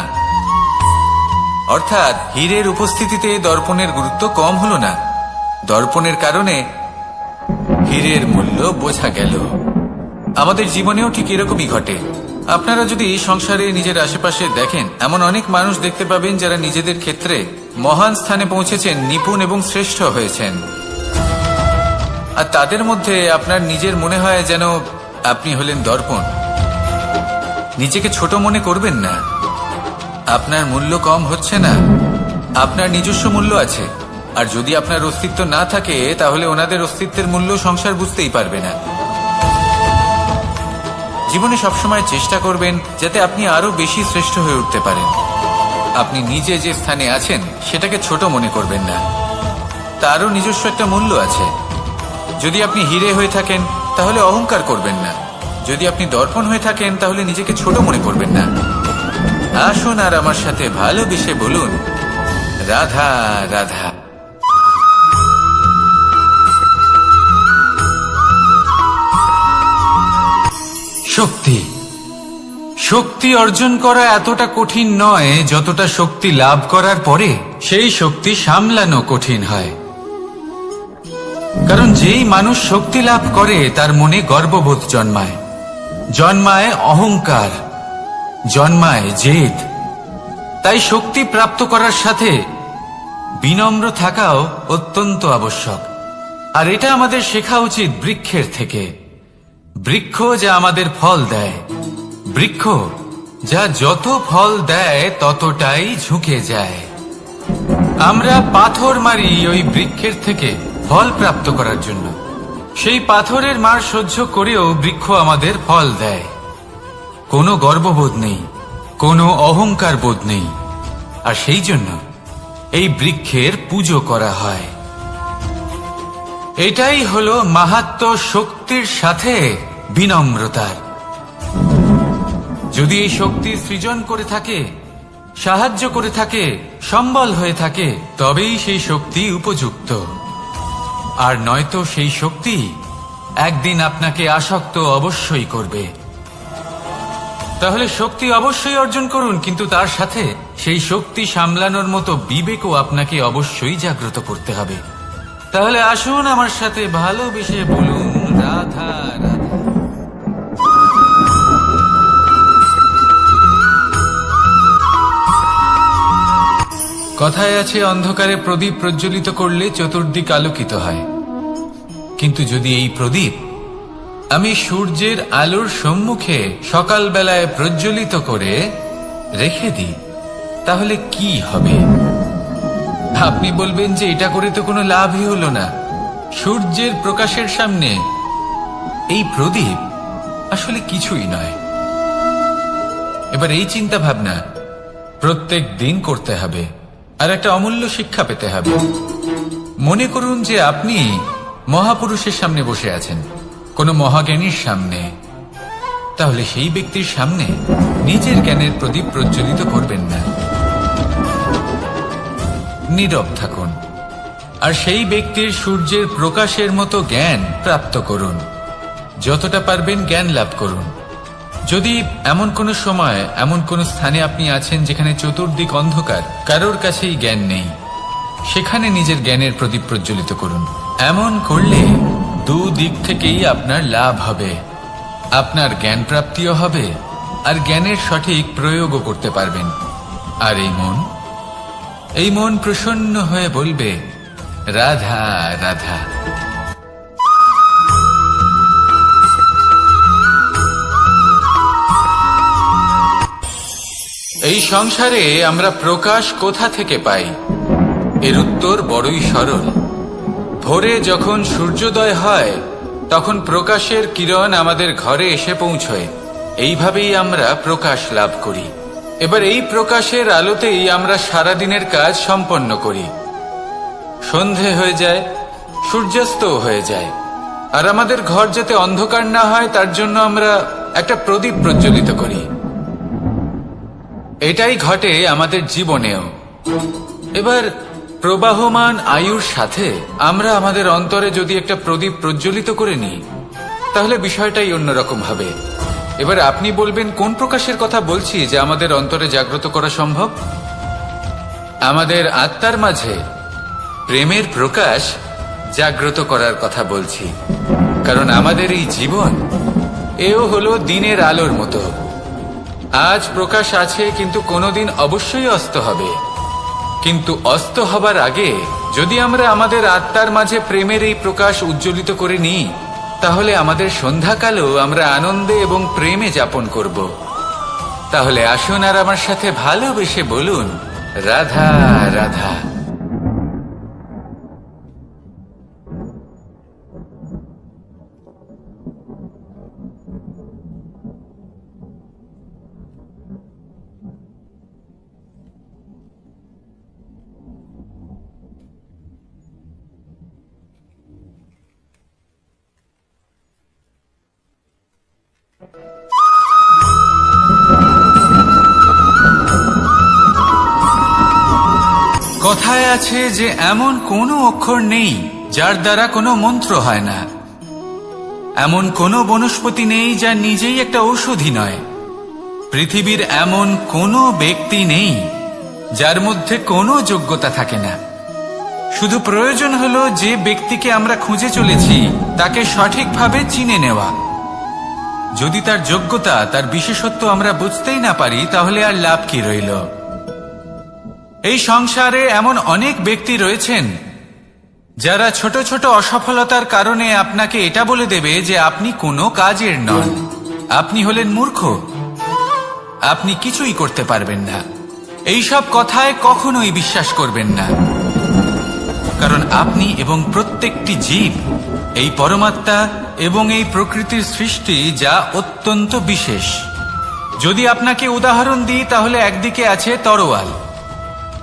অর্থাৎ হীরের উপস্থিতিতে দর্পণের গুরুত্ব কম হলো না। দর্পণের কারণে হীরের মূল্য বোঝা গেল। আমাদের জীবনেও ঠিক এরকমই ঘটে। আপনারা যদি সংসারে নিজের আশেপাশে দেখেন, এমন অনেক মানুষ দেখতে পাবেন যারা নিজেদের ক্ষেত্রে মহান স্থানে পৌঁছেছেন, নিপুণ এবং শ্রেষ্ঠ হয়েছেন। আর তাদের মধ্যে আপনার নিজের মনে হয় যেন আপনি হলেন দর্পণ। নিজেকে ছোট মনে করবেন না। আপনার মূল্য কম হচ্ছে না, আপনার নিজস্ব মূল্য আছে। আর যদি আপনার অস্তিত্ব না থাকে তাহলে ওনাদের অস্তিত্বের মূল্য সংসার বুঝতেই পারবে না। জীবনে সবসময় চেষ্টা করবেন যাতে আপনি আরো বেশি শ্রেষ্ঠ হয়ে উঠতে পারেন। আপনি নিজে যে স্থানে আছেন সেটাকে ছোট মনে করবেন না, তারও নিজস্ব একটা মূল্য আছে। যদি আপনি হীরে হয়ে থাকেন তাহলে অহংকার করবেন না। যদি আপনি দর্পণ হয়ে থাকেন তাহলে নিজেকে ছোট মনে করবেন না। আসুন আর আমার সাথে ভালোবেসে বলুন, রাধা রাধা। শক্তি, শক্তি অর্জন করা এতটা কঠিন নয় যতটা শক্তি লাভ করার পরে সেই শক্তি সামলানো কঠিন হয়। কারণ যেই মানুষ শক্তি লাভ করে তার মনে গর্ববোধ জন্মায়, জন্মায় অহংকার, জন্মায় জেদ। তাই শক্তি প্রাপ্ত করার সাথে বিনম্র থাকাও অত্যন্ত আবশ্যক। আর এটা আমাদের শেখা উচিত বৃক্ষের থেকে। বৃক্ষ যা আমাদের ফল দেয়, বৃক্ষ যা যত ফল দেয় ততটাই ঝুঁকে যায়। আমরা পাথর মারি ওই বৃক্ষের থেকে ফল প্রাপ্ত করার জন্য। সেই পাথরের মার সহ্য করেও বৃক্ষ আমাদের ফল দেয়। কোনো গর্ববোধ নেই, কোনো অহংকার বোধ নেই। আর সেই জন্য এই বৃক্ষের পুজো করা হয়। এটাই হলো মাহাত্ম্য শক্তির সাথে বিনম্রতার। যদি এই শক্তি সৃজন করে থাকে, সাহায্য করে থাকে, সম্বল হয়ে থাকে, তবেই সেই শক্তি উপযুক্ত। আর নয়তো সেই শক্তি একদিন আপনাকে আসক্ত অবশ্যই করবে। তাহলে শক্তি অবশ্যই অর্জন করুন, কিন্তু তার সাথে সেই শক্তি সামলানোর মতো বিবেকও আপনাকে অবশ্যই জাগ্রত করতে হবে। তাহলে আসুন আমার সাথে ভালোবেসে বলুন, রাধা রাধা। কথায় আছে, অন্ধকারে প্রদীপ প্রজ্বলিত করলে চতুর্দিক আলোকিত হয়। কিন্তু যদি এই প্রদীপ আমি সূর্যের আলোর সম্মুখে সকালবেলায় প্রজ্বলিত করে রেখে দিই, তাহলে কি হবে? আপনি বলবেন যে এটা করে তো কোনো লাভই হলো না। সূর্যের প্রকাশের সামনে এই প্রদীপ আসলে কিছুই নয়। এবার এই চিন্তা ভাবনা প্রত্যেক দিন করতে হবে আর একটা অমূল্য শিক্ষা পেতে হবে। মনে করুন যে আপনি মহাপুরুষের সামনে বসে আছেন, কোনো মহাজ্ঞানীর সামনে। তাহলে সেই ব্যক্তির সামনে নিজের জ্ঞানের প্রদীপ প্রজ্বলিত করবেন না, নীরব থাকুন। আর সেই ব্যক্তির সূর্যের প্রকাশের মতো জ্ঞান প্রাপ্ত করুন। যতটা পারবেন জ্ঞান লাভ করুন। যদি এমন কোনো সময় এমন কোনো স্থানে আপনি আছেন যেখানে চতুর্দিক অন্ধকার, কারোর কাছেই জ্ঞান নেই, সেখানে নিজের জ্ঞানের প্রদীপ প্রজ্বলিত করুন। এমন করলে দুদিক থেকেই আপনার লাভ হবে। আপনার জ্ঞান প্রাপ্তিও হবে আর জ্ঞানের সঠিক প্রয়োগও করতে পারবেন। আর এই মন প্রসন্ন হয়ে বলবে, রাধা রাধা। এই সংসারে আমরা প্রকাশ কোথা থেকে পাই? এর উত্তর বড়ই সরল। ভোরে যখন সূর্যোদয় হয় তখন প্রকাশের কিরণ আমাদের ঘরে এসে পৌঁছয়। এইভাবেই আমরা প্রকাশ লাভ করি। এবার এই প্রকাশের আলোতেই আমরা সারাদিনের কাজ সম্পন্ন করি। সন্ধে হয়ে যায়, সূর্যাস্তও হয়ে যায়, আর আমাদের ঘর যাতে অন্ধকার না হয় তার জন্য আমরা একটা প্রদীপ প্রজ্বলিত করি। এটাই ঘটে আমাদের জীবনেও। এবার প্রবাহমান আয়ুর সাথে আমরা আমাদের অন্তরে যদি একটা প্রদীপ প্রজ্বলিত করে নিই তাহলে বিষয়টাই অন্যরকম হবে। এবার আপনি বলবেন কোন প্রকাশের কথা বলছি যে আমাদের অন্তরে জাগ্রত করা সম্ভব? আমাদের আত্মার মাঝে প্রেমের প্রকাশ জাগ্রত করার কথা বলছি। কারণ আমাদের এই জীবন এও হলো দিনের আলোর মতো। আজ প্রকাশ আছে, কিন্তু কোনোদিন অবশ্যই অস্ত হবে। কিন্তু অস্ত হবার আগে যদি আমরা আমাদের আত্মার মাঝে প্রেমের এই প্রকাশ উজ্জ্বলিত করে নিই তাহলে আমাদের সন্ধ্যাকালও আমরা আনন্দে এবং প্রেমে যাপন করব। তাহলে আসুন আর আমার সাথে ভালোবেসে বলুন, রাধা রাধা। কথায় আছে যে এমন কোনো অক্ষর নেই যার দ্বারা কোনো মন্ত্র হয় না। এমন কোনো বনস্পতি নেই যা নিজেই একটা ঔষধি নয়। পৃথিবীর এমন কোনো ব্যক্তি নেই যার মধ্যে কোনো যোগ্যতা থাকে না। শুধু প্রয়োজন হলো যে ব্যক্তিকে আমরা খুঁজে চলেছি তাকে সঠিকভাবে চিনে নেওয়া। যদি তার যোগ্যতা, তার বিশেষত্ব আমরা বুঝতেই না পারি তাহলে আর লাভ কি রইল? এই সংসারে এমন অনেক ব্যক্তি রয়েছেন যারা ছোট ছোট অসফলতার কারণে আপনাকে এটা বলে দেবে যে আপনি কোনো কাজের নন, আপনি হলেন মূর্খ, আপনি কিছুই করতে পারবেন না। এইসব কথায় কখনোই বিশ্বাস করবেন না। কারণ আপনি এবং প্রত্যেকটি জীব এই পরমাত্মা এবং এই প্রকৃতির সৃষ্টি, যা অত্যন্ত বিশেষ। যদি আপনাকে উদাহরণ দিই তাহলে একদিকে আছে তরোয়াল,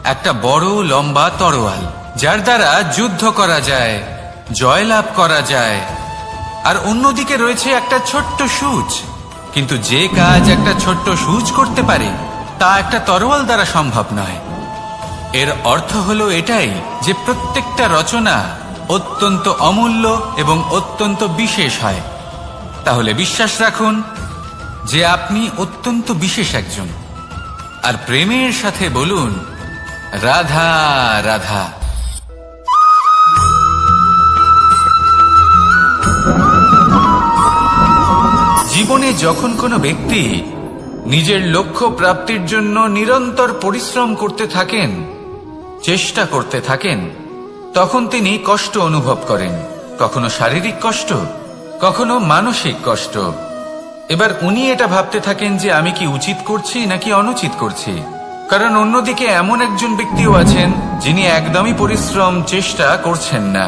একটা বড় লম্বা তরোয়াল যার দ্বারা যুদ্ধ করা যায়, জয়লাভ করা যায়। আর অন্যদিকে রয়েছে একটা ছোট্ট সূঁচ। কিন্তু যে কাজ একটা ছোট্ট সূঁচ করতে পারে তা একটা তরোয়াল দ্বারা সম্ভব নয়। এর অর্থ হলো এটাই যে প্রত্যেকটা রচনা অত্যন্ত অমূল্য এবং অত্যন্ত বিশেষ হয়। তাহলে বিশ্বাস রাখুন যে আপনি অত্যন্ত বিশেষ একজন। আর প্রেমের সাথে বলুন, রাধা রাধা। জীবনে যখন কোনো ব্যক্তি নিজের লক্ষ্য প্রাপ্তির জন্য নিরন্তর পরিশ্রম করতে থাকেন, চেষ্টা করতে থাকেন, তখন তিনি কষ্ট অনুভব করেন। কখনো শারীরিক কষ্ট, কখনো মানসিক কষ্ট। এবার উনি এটা ভাবতে থাকেন যে আমি কি উচিত করছি নাকি অনুচিত করছি। কারণ অন্যদিকে এমন একজন ব্যক্তিও আছেন যিনি একদমই পরিশ্রম, চেষ্টা করছেন না।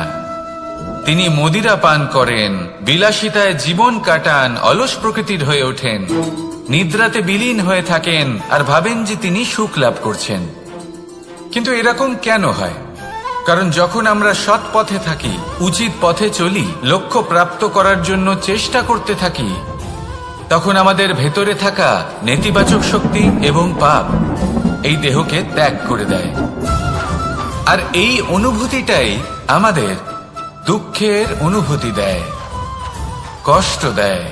তিনি মদিরা পান করেন, বিলাসিতায় জীবন কাটান, অলস প্রকৃতির হয়ে ওঠেন, নিদ্রাতে বিলীন হয়ে থাকেন আর ভাবেন যে তিনি সুখ লাভ করছেন। কিন্তু এরকম কেন হয়? কারণ যখন আমরা সৎ পথে থাকি, উচিত পথে চলি, লক্ষ্য প্রাপ্ত করার জন্য চেষ্টা করতে থাকি, তখন আমাদের ভেতরে থাকা নেতিবাচক শক্তি এবং পাপ এই দেহকে ত্যাগ করে দেয়। আর এই অনুভূতিটাই আমাদের দুঃখের অনুভূতি দেয়, কষ্ট দেয়।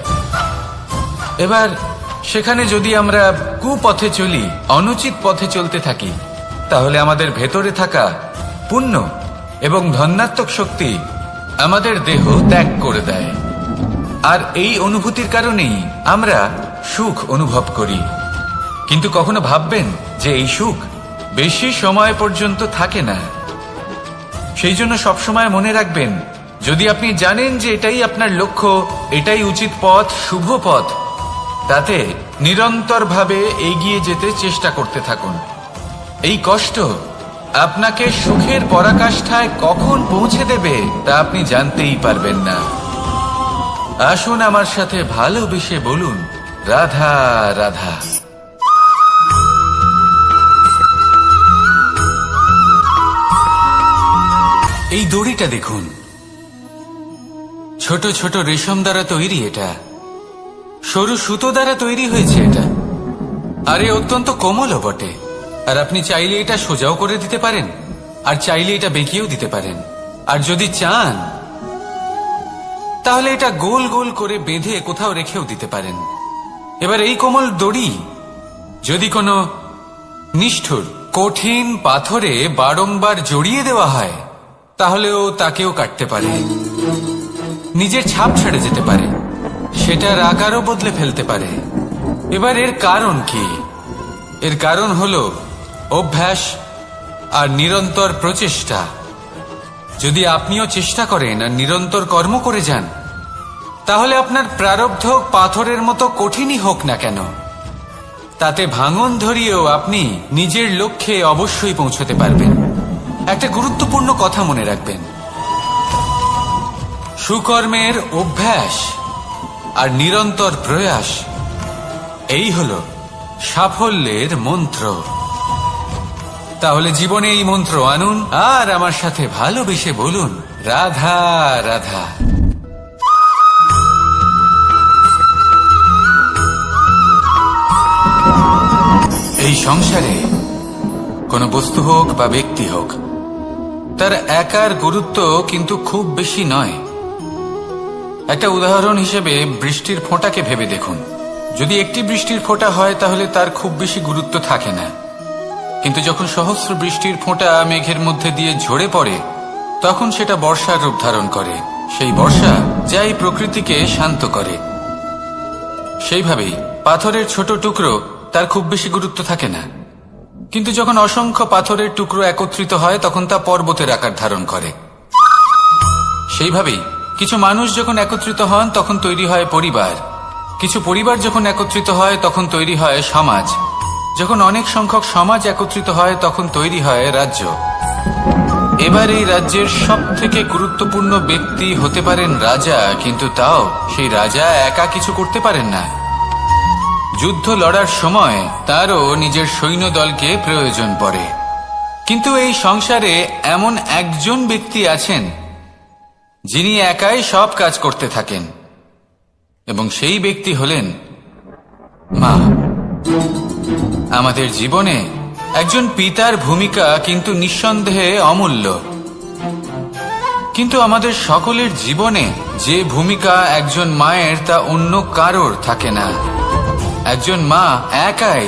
এবার সেখানে যদি আমরা কুপথে চলি, অনুচিত পথে চলতে থাকি, তাহলে আমাদের ভেতরে থাকা পুণ্য এবং ধনাত্মক শক্তি আমাদের দেহ ত্যাগ করে দেয়। আর এই অনুভূতির কারণেই আমরা সুখ অনুভব করি। কিন্তু কখনো ভাববেন যে এই সুখ বেশি সময় পর্যন্ত থাকে না। সেই জন্য সবসময় মনে রাখবেন, যদি আপনি জানেন যে এটাই আপনার লক্ষ্য, এটাই উচিত পথ, শুভ পথ, তাতে নিরন্তরভাবে এগিয়ে যেতে চেষ্টা করতে থাকুন। এই কষ্ট আপনাকে সুখের পরাকাষ্ঠায় কখন পৌঁছে দেবে তা আপনি জানতেই পারবেন না। আসুন আমার সাথে ভালোবেসে বলুন, রাধা রাধা। এই দড়িটা দেখুন, ছোট ছোট রেশম দ্বারা তৈরি, এটা সরু সুতো দ্বারা তৈরি হয়েছে এটা, আর এ অত্যন্ত কোমলও বটে। আর আপনি চাইলে এটা সোজাও করে দিতে পারেন, আর চাইলে এটা বেঁকিয়েও দিতে পারেন, আর যদি চান তাহলে এটা গোল গোল করে বেঁধে কোথাও রেখেও দিতে পারেন। এবার এই কোমল দড়ি যদি কোনো নিষ্ঠুর কঠিন পাথরে বারংবার জড়িয়ে দেওয়া হয়, তাহলেও তাকেও কাটতে পারে, নিজের ছাপ ছেড়ে যেতে পারে, সেটার আকারও বদলে ফেলতে পারে। এবার এর কারণ কি? এর কারণ হলো অভ্যাস আর নিরন্তর প্রচেষ্টা। যদি আপনিও চেষ্টা করেন আর নিরন্তর কর্ম করে যান, তাহলে আপনার প্রারব্ধ পাথরের মতো কঠিনই হোক না কেন, তাতে ভাঙন ধরিয়েও আপনি নিজের লক্ষ্যে অবশ্যই পৌঁছতে পারবেন। একটা গুরুত্বপূর্ণ কথা মনে রাখবেন, সুকর্মের অভ্যাস আর নিরন্তর প্রয়াস, এই হলো সাফল্যের মন্ত্র। তাহলে জীবনে এই মন্ত্র আনুন আর আমার সাথে ভালোবেসে বলুন, রাধা রাধা। এই সংসারে কোনো বস্তু হোক বা ব্যক্তি হোক, তার একার গুরুত্ব কিন্তু খুব বেশি নয়। একটা উদাহরণ হিসেবে বৃষ্টির ফোঁটাকে ভেবে দেখুন। যদি একটি বৃষ্টির ফোঁটা হয় তাহলে তার খুব বেশি গুরুত্ব থাকে না, কিন্তু যখন সহস্র বৃষ্টির ফোঁটা মেঘের মধ্যে দিয়ে ঝরে পড়ে, তখন সেটা বর্ষার রূপ ধারণ করে। সেই বর্ষা যাই প্রকৃতিকে শান্ত করে। সেইভাবেই পাথরের ছোট টুকরো, তার খুব বেশি গুরুত্ব থাকে না, কিন্তু যখন অসংখ্য পাথরের টুকরো একত্রিত হয় তখন তা পর্বতের আকার ধারণ করে। সেইভাবেই কিছু মানুষ যখন একত্রিত হন তখন তৈরি হয় পরিবার, কিছু পরিবার যখন একত্রিত হয় তখন তৈরি হয় সমাজ, যখন অনেক সংখ্যক সমাজ একত্রিত হয় তখন তৈরি হয় রাজ্য। এবার এই রাজ্যের সব থেকে গুরুত্বপূর্ণ ব্যক্তি হতে পারেন রাজা, কিন্তু তাও সেই রাজা একা কিছু করতে পারেন না। যুদ্ধ লড়ার সময় তারও নিজের সৈন্যদলকে প্রয়োজন পড়ে। কিন্তু এই সংসারে এমন একজন ব্যক্তি আছেন যিনি একাই সব কাজ করতে থাকেন, এবং সেই ব্যক্তি হলেন মা। আমাদের জীবনে একজন পিতার ভূমিকা কিন্তু নিঃসন্দেহে অমূল্য, কিন্তু আমাদের সকলের জীবনে যে ভূমিকা একজন মায়ের তা অন্য কারোর থাকে না। একজন মা একাই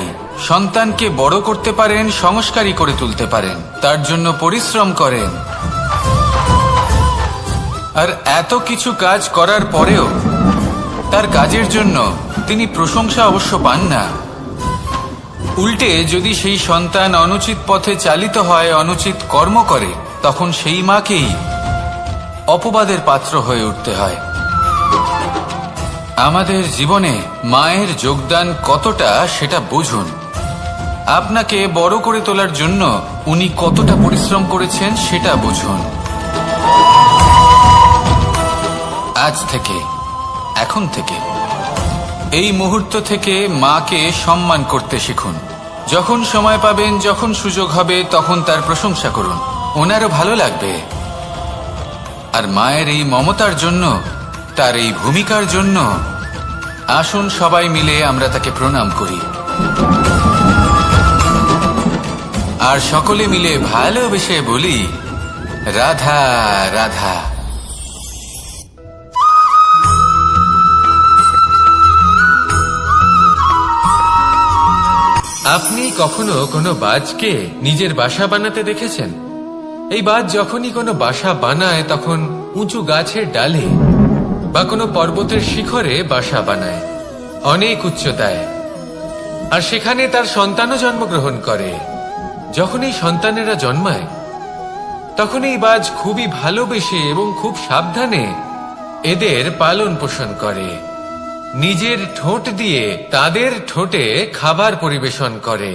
সন্তানকে বড় করতে পারেন, সংস্কারী করে তুলতে পারেন, তার জন্য পরিশ্রম করেন। আর এত কিছু কাজ করার পরেও তার কাজের জন্য তিনি প্রশংসা অবশ্য পান না। উল্টে যদি সেই সন্তান অনুচিত পথে চালিত হয়, অনুচিত কর্ম করে, তখন সেই মাকেই অপবাদের পাত্র হয়ে উঠতে হয়। আমাদের জীবনে মায়ের যোগদান কতটা সেটা বুঝুন। আপনাকে বড় করে তোলার জন্য উনি কতটা পরিশ্রম করেছেন সেটা বুঝুন। আজ থেকে, এখন থেকে, এই মুহূর্ত থেকে মাকে সম্মান করতে শিখুন। যখন সময় পাবেন, যখন সুযোগ হবে, তখন তার প্রশংসা করুন, ওনারও ভালো লাগবে। আর মায়ের এই মমতার জন্য, তার এই ভূমিকার জন্য আসুন সবাই মিলে আমরা তাকে প্রণাম করি, আর সকলে মিলে ভালোবেসে বলি, রাধা রাধা। আপনি কখনো কোনো বাজকে নিজের বাসা বানাতে দেখেছেন? এই বাজ যখনই কোনো বাসা বানায় তখন উঁচু গাছের ডালে বা কোনো পর্বতের শিখরে বাসা বানায়, অনেক উচ্চতায়, আর সেখানে তার সন্তানও জন্মগ্রহণ করে। যখন এই সন্তানেরা জন্মায় তখন এই বাজ খুবই ভালোবেসে এবং খুব সাবধানে এদের পালন পোষণ করে, নিজের ঠোঁট দিয়ে তাদের ঠোঁটে খাবার পরিবেশন করে।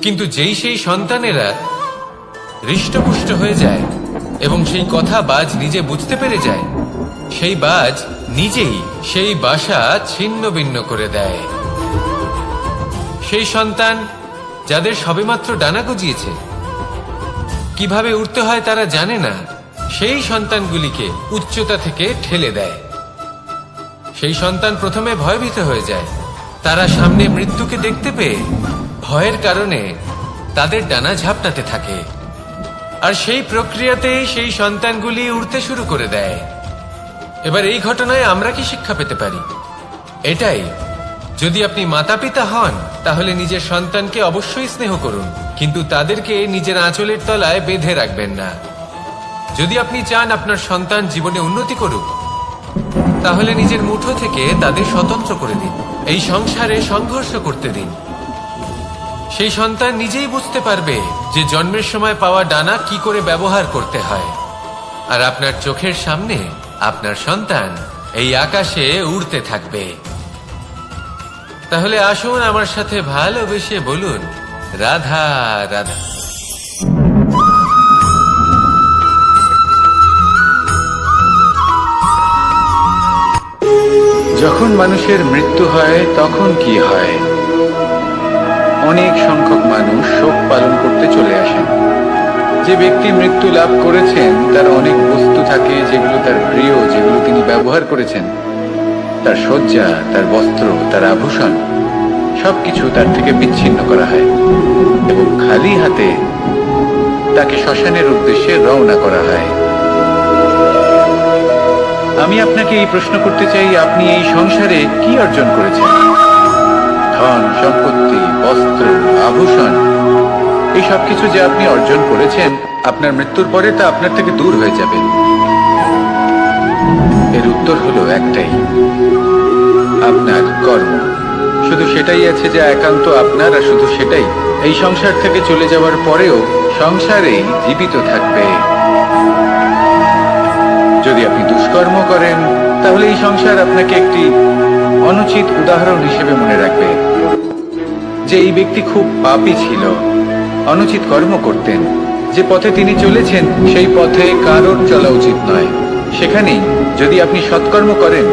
কিন্তু যেই সেই সন্তানেরা হৃষ্টপুষ্ট হয়ে যায় এবং সেই কথা বাজ নিজে বুঝতে পেরে যায়, সেই বাজ নিজেই সেই বাসা ছিন্ন ভিন্ন করে দেয়। সেই সন্তান যাদের সবেমাত্র ডানা গজিয়েছে, কিভাবে উঠতে হয় তারা জানে না, সেই সন্তানগুলিকে উচ্চতা থেকে ঠেলে দেয়। সেই সন্তান প্রথমে ভয়ভীত হয়ে যায়। তারা সামনে মৃত্যুকে দেখতে পেয়ে ভয়ের কারণে তাদের ডানা ঝাপটাতে থাকে, আর সেই প্রক্রিয়াতেই সেই সন্তানগুলি উড়তে শুরু করে দেয়। এবার এই ঘটনায় আমরা কি শিক্ষা পেতে পারি? এটাই, যদি আপনি মাতা পিতা হন তাহলে নিজের সন্তানকে অবশ্যই স্নেহ করুন, কিন্তু তাদেরকে নিজের আঁচলের তলায় বেঁধে রাখবেন না। যদি আপনি চান আপনার সন্তান জীবনে উন্নতি করুক, তাহলে নিজের মুঠো থেকে তাদের স্বতন্ত্র করে দিন, এই সংসারে সংঘর্ষ করতে দিন। সেই সন্তান নিজেই বুঝতে পারবে যে জন্মের সময় পাওয়া ডানা কি করে ব্যবহার করতে হয়। আর আপনার চোখের সামনে আপনার সন্তান এই আকাশে উড়তে থাকবে। তাহলে আসুন আমার সাথে ভালোবেসে বলুন, রাধা রাধা। যখন মানুষের মৃত্যু হয় তখন কি হয়? অনেক সংখ্যক মানুষ শোক পালন করতে চলে আসেন। যে ব্যক্তি মৃত্যু লাভ করেছেন তার অনেক বস্তু থাকে যেগুলো তার প্রিয়, যেগুলো তিনি ব্যবহার করেছেন। তার শয্যা, তার বস্ত্র, তার আভূষণ সবকিছু তার থেকে বিচ্ছিন্ন করা হয় এবং খালি হাতে তাকে শ্মশানের উদ্দেশ্যে রওনা করা হয়। আমি আপনাকে এই প্রশ্ন করতে চাই, আপনি এই সংসারে কি অর্জন করেছেন? ধন সম্পত্তি, বস্ত্র, আভূষণ, এই সবকিছু যে আপনি অর্জন করেছেন, আপনার মৃত্যুর পরে তা আপনার থেকে দূর হয়ে যাবে। এর উত্তর হলো একটাই, আপনার কর্ম। শুধু সেটাই আছে যা একান্ত আপনার, আর শুধু সেটাই এই সংসার থেকে চলে যাওয়ার পরেও সংসারেই জীবিত থাকবে। যদি আপনি দুষ্কর্ম করেন তাহলে এই সংসার আপনাকে একটি অনুচিত উদাহরণ হিসেবে মনে রাখবে যে এই ব্যক্তি খুব পাপী ছিল, অনুচিত কর্ম করতেন। যে পথে তিনি চলেছেন সেই পথে কারোর চলা উচিত নয়। সেখানেই যদি আপনি সৎকর্ম করেন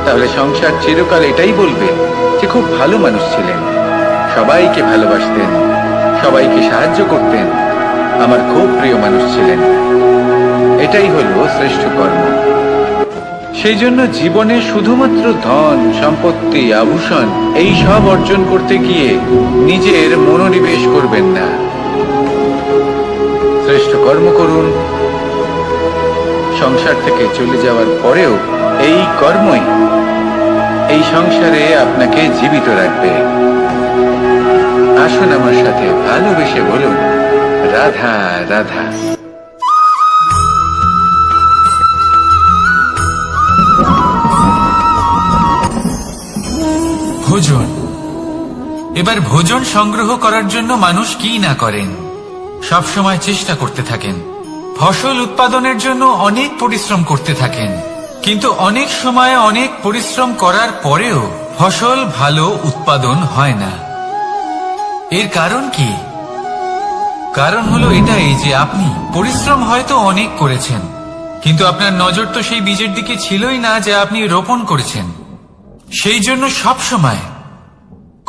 তাহলে সংসার চিরকাল এটাই বলবে যে খুব ভালো মানুষ ছিলেন, সবাইকে ভালোবাসতেন, সবাইকে সাহায্য করতেন, আমার খুব প্রিয় মানুষ ছিলেন। এটাই হলো শ্রেষ্ঠ কর্ম। সেই জন্য জীবনে শুধুমাত্র ধন সম্পত্তি, আভূষণ এই সব অর্জন করতে গিয়ে নিজের মনোনিবেশ করবেন না। শ্রেষ্ঠ কর্ম করুন। সংসার থেকে চলে যাওয়ার পরেও এই কর্মই এই সংসারে আপনাকে জীবিত রাখবে। আসুন আমার সাথে ভালোবেসে বলুন, রাধা রাধা। ভোজন। এবার ভোজন সংগ্রহ করার জন্য মানুষ কি না করেন, সবসময় চেষ্টা করতে থাকেন। ফসল উৎপাদনের জন্য অনেক পরিশ্রম করতে থাকেন, কিন্তু অনেক সময় অনেক পরিশ্রম করার পরেও ফসল ভালো উৎপাদন হয় না। এর কারণ কি? কারণ হলো এটাই যে আপনি পরিশ্রম হয়তো অনেক করেছেন, কিন্তু আপনার নজর তো সেই বীজের দিকে ছিলই না যা আপনি রোপণ করেছেন। সেই জন্য সবসময়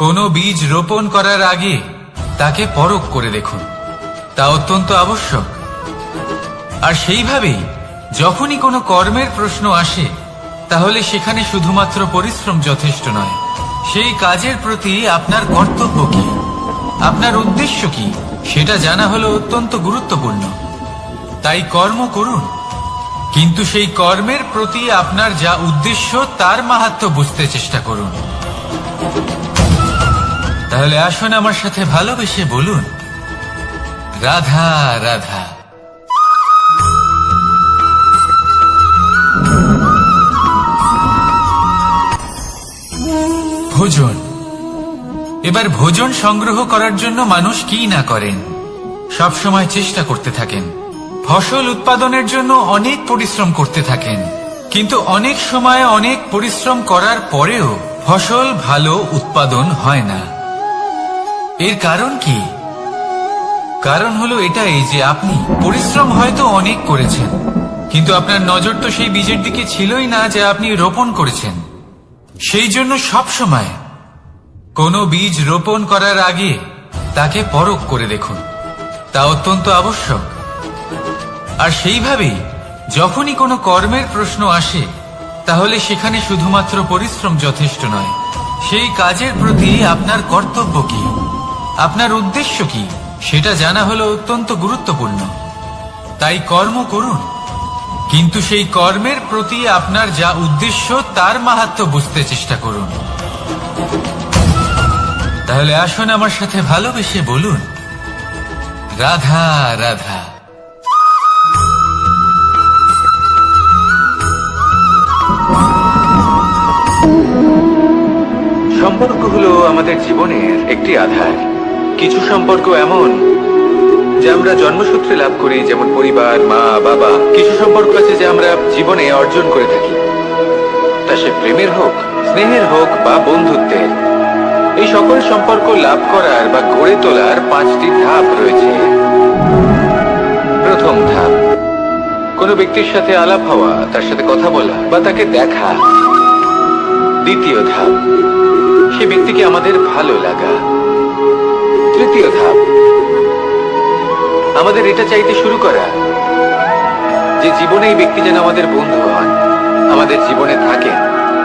কোনো বীজ রোপণ করার আগে তাকে পরখ করে দেখুন, তা অত্যন্ত আবশ্যক। আর সেইভাবেই যখনই কোনো কর্মের প্রশ্ন আসে তাহলে সেখানে শুধুমাত্র পরিশ্রম যথেষ্ট নয়, সেই কাজের প্রতি আপনার কর্তব্য কি, আপনার উদ্দেশ্য কি, সেটা জানা হলো অত্যন্ত গুরুত্বপূর্ণ। তাই কর্ম করুন, কিন্তু সেই কর্মের প্রতি আপনার যা উদ্দেশ্য তার মাহাত্ম্য বুঝতে চেষ্টা করুন। তাহলে আসুন আমার সাথে ভালোবেসে বলুন, রাধা রাধা। ভোজন। এবার ভোজন সংগ্রহ করার জন্য মানুষ কি না করেন, সব সময় চেষ্টা করতে থাকেন। ফসল উৎপাদনের জন্য অনেক পরিশ্রম করতে থাকেন, কিন্তু অনেক সময় অনেক পরিশ্রম করার পরেও ফসল ভালো উৎপাদন হয় না। এর কারণ কি? কারণ হলো এটাই যে আপনি পরিশ্রম হয়তো অনেক করেছেন, কিন্তু আপনার নজর তো সেই বীজের দিকে ছিলই না যা আপনি রোপণ করেছেন। সেই জন্য সব সময় কোনো বীজ রোপণ করার আগে তাকে পরখ করে দেখুন, তা অত্যন্ত আবশ্যক। আর সেইভাবেই যখনই কোনো কর্মের প্রশ্ন আসে, তাহলে সেখানে শুধুমাত্র পরিশ্রম যথেষ্ট নয়, সেই কাজের প্রতি আপনার কর্তব্য কি, আপনার উদ্দেশ্য কি, সেটা জানা হলো অত্যন্ত গুরুত্বপূর্ণ। তাই কর্ম করুন, কিন্তু সেই কর্মের প্রতি আপনার যা উদ্দেশ্য তার মাহাত্ম্য বুঝতে চেষ্টা করুন। তাহলে আসুন আমার সাথে ভালোবেসে বলুন, রাধা রাধা। সম্পর্ক হলো আমাদের জীবনের একটি আধার। কিছু সম্পর্ক এমন যা আমরা জন্মসূত্রে লাভ করি, যেমন পরিবার, মা, বাবা। কিছু সম্পর্ক আছে যা আমরা জীবনে অর্জন করে থাকি, তা সে প্রেমের হোক, স্নেহের হোক বা বন্ধুত্বের। এই সকল সম্পর্ক লাভ করার বা গড়ে তোলার 5টি ধাপ রয়েছে। প্রথম ধাপ, কোনো ব্যক্তির সাথে আলাপ হওয়া, তার সাথে কথা বলা বা তাকে দেখা। দ্বিতীয় ধাপ, সে ব্যক্তিকে আমাদের ভালো লাগা। তৃতীয় ধাপ, আমাদের এটা চাইতে শুরু করা যে জীবনে এই ব্যক্তি যেন আমাদের বন্ধু হন, আমাদের জীবনে থাকেন,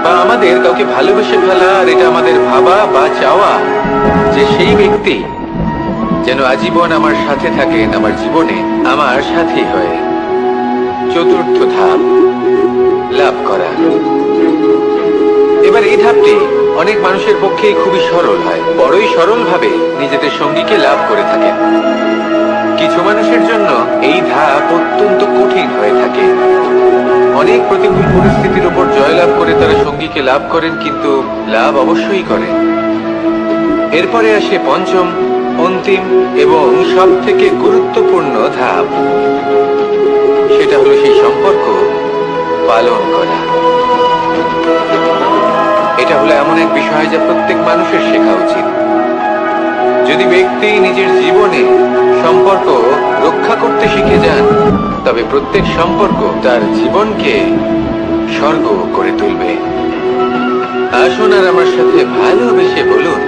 বা আমাদের কাউকে ভালোবেসে ফেলা। আর এটা আমাদের ভাবা বা চাওয়া যে সেই ব্যক্তি যেন আজীবন আমার সাথে থাকেন, আমার জীবনে আমার সাথী হয়ে। চতুর্থ ধাপ, লাভ করা। এবার এই ধাপটি অনেক মানুষের পক্ষেই খুবই সরল হয়, বড়ই সরলভাবে নিজেদের সঙ্গীকে লাভ করে থাকেন। কিছু মানুষের জন্য এই ধাপ অত্যন্ত কঠিন হয়ে থাকে। অনেক প্রতিকূল পরিস্থিতির উপর জয়লাভ করে তারা সঙ্গীকে লাভ করেন, কিন্তু লাভ অবশ্যই করেন। এরপরে আসে পঞ্চম, অন্তিম এবং সব থেকে গুরুত্বপূর্ণ ধাপ। সেটা হলো সেই সম্পর্ক পালন করা। এটা হলো এমন এক বিষয় যা প্রত্যেক মানুষের শেখা উচিত। যদি ব্যক্তি নিজের জীবনে সম্পর্ক রক্ষা করতে শিখে যান, তবে প্রত্যেক সম্পর্ক তার জীবনকে স্বর্গ করে তুলবে। আসুন আর আমার সাথে ভালোবেসে বলুন,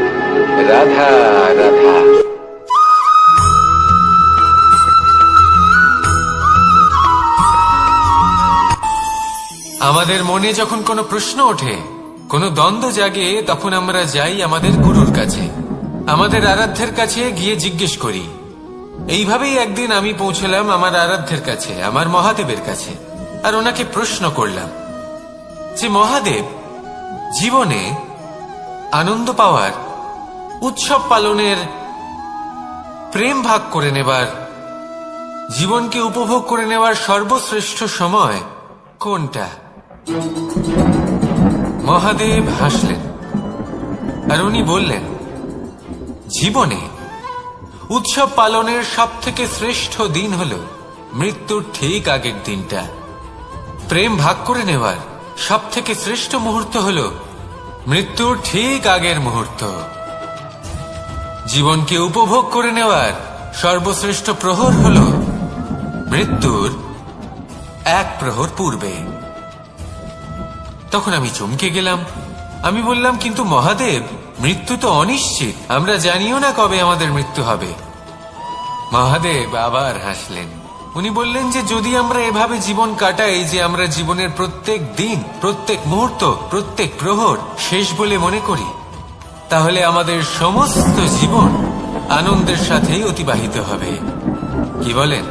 রাধা রাধা। আমাদের মনে যখন কোনো প্রশ্ন ওঠে, কোনো দ্বন্দ্ব জাগে, তখন আমরা যাই আমাদের গুরুর কাছে, আমাদের আরাধ্যের কাছে গিয়ে জিজ্ঞেস করি। এইভাবেই একদিন আমি পৌঁছলাম আমার আরাধ্যের কাছে, আমার মহাদেবের কাছে, আর ওনাকে প্রশ্ন করলাম যে মহাদেব, জীবনে আনন্দ পাওয়ার, উৎসব পালনের, প্রেম ভাগ করে নেবার, জীবনকে উপভোগ করে নেওয়ার সর্বশ্রেষ্ঠ সময় কোনটা? মহাদেব হাসলেন আর উনি বললেন, জীবনে উৎসব পালনের সব থেকে শ্রেষ্ঠ দিন হল মৃত্যুর ঠিক আগের দিনটা। প্রেম ভাগ করে নেওয়ার সব থেকে শ্রেষ্ঠ মুহূর্ত হল মৃত্যুর ঠিক আগের মুহূর্ত। জীবনকে উপভোগ করে নেওয়ার সর্বশ্রেষ্ঠ প্রহর হল মৃত্যুর 1 প্রহর পূর্বে। তখন আমি চমকে গেলাম। আমি বললাম, কিন্তু মহাদেব, মৃত্যু তো অনিশ্চিত, আমরা জানিও না কবে আমাদের মৃত্যু হবে। মহাদেব আবার হাসলেন। উনি বললেন যে যদি আমরা এভাবে জীবন কাটাই যে আমরা জীবনের প্রত্যেক দিন, প্রত্যেক মুহূর্ত, প্রত্যেক প্রহর শেষ বলে মনে করি, তাহলে আমাদের সমস্ত জীবন আনন্দের সাথেই অতিবাহিত হবে। কি বলেন?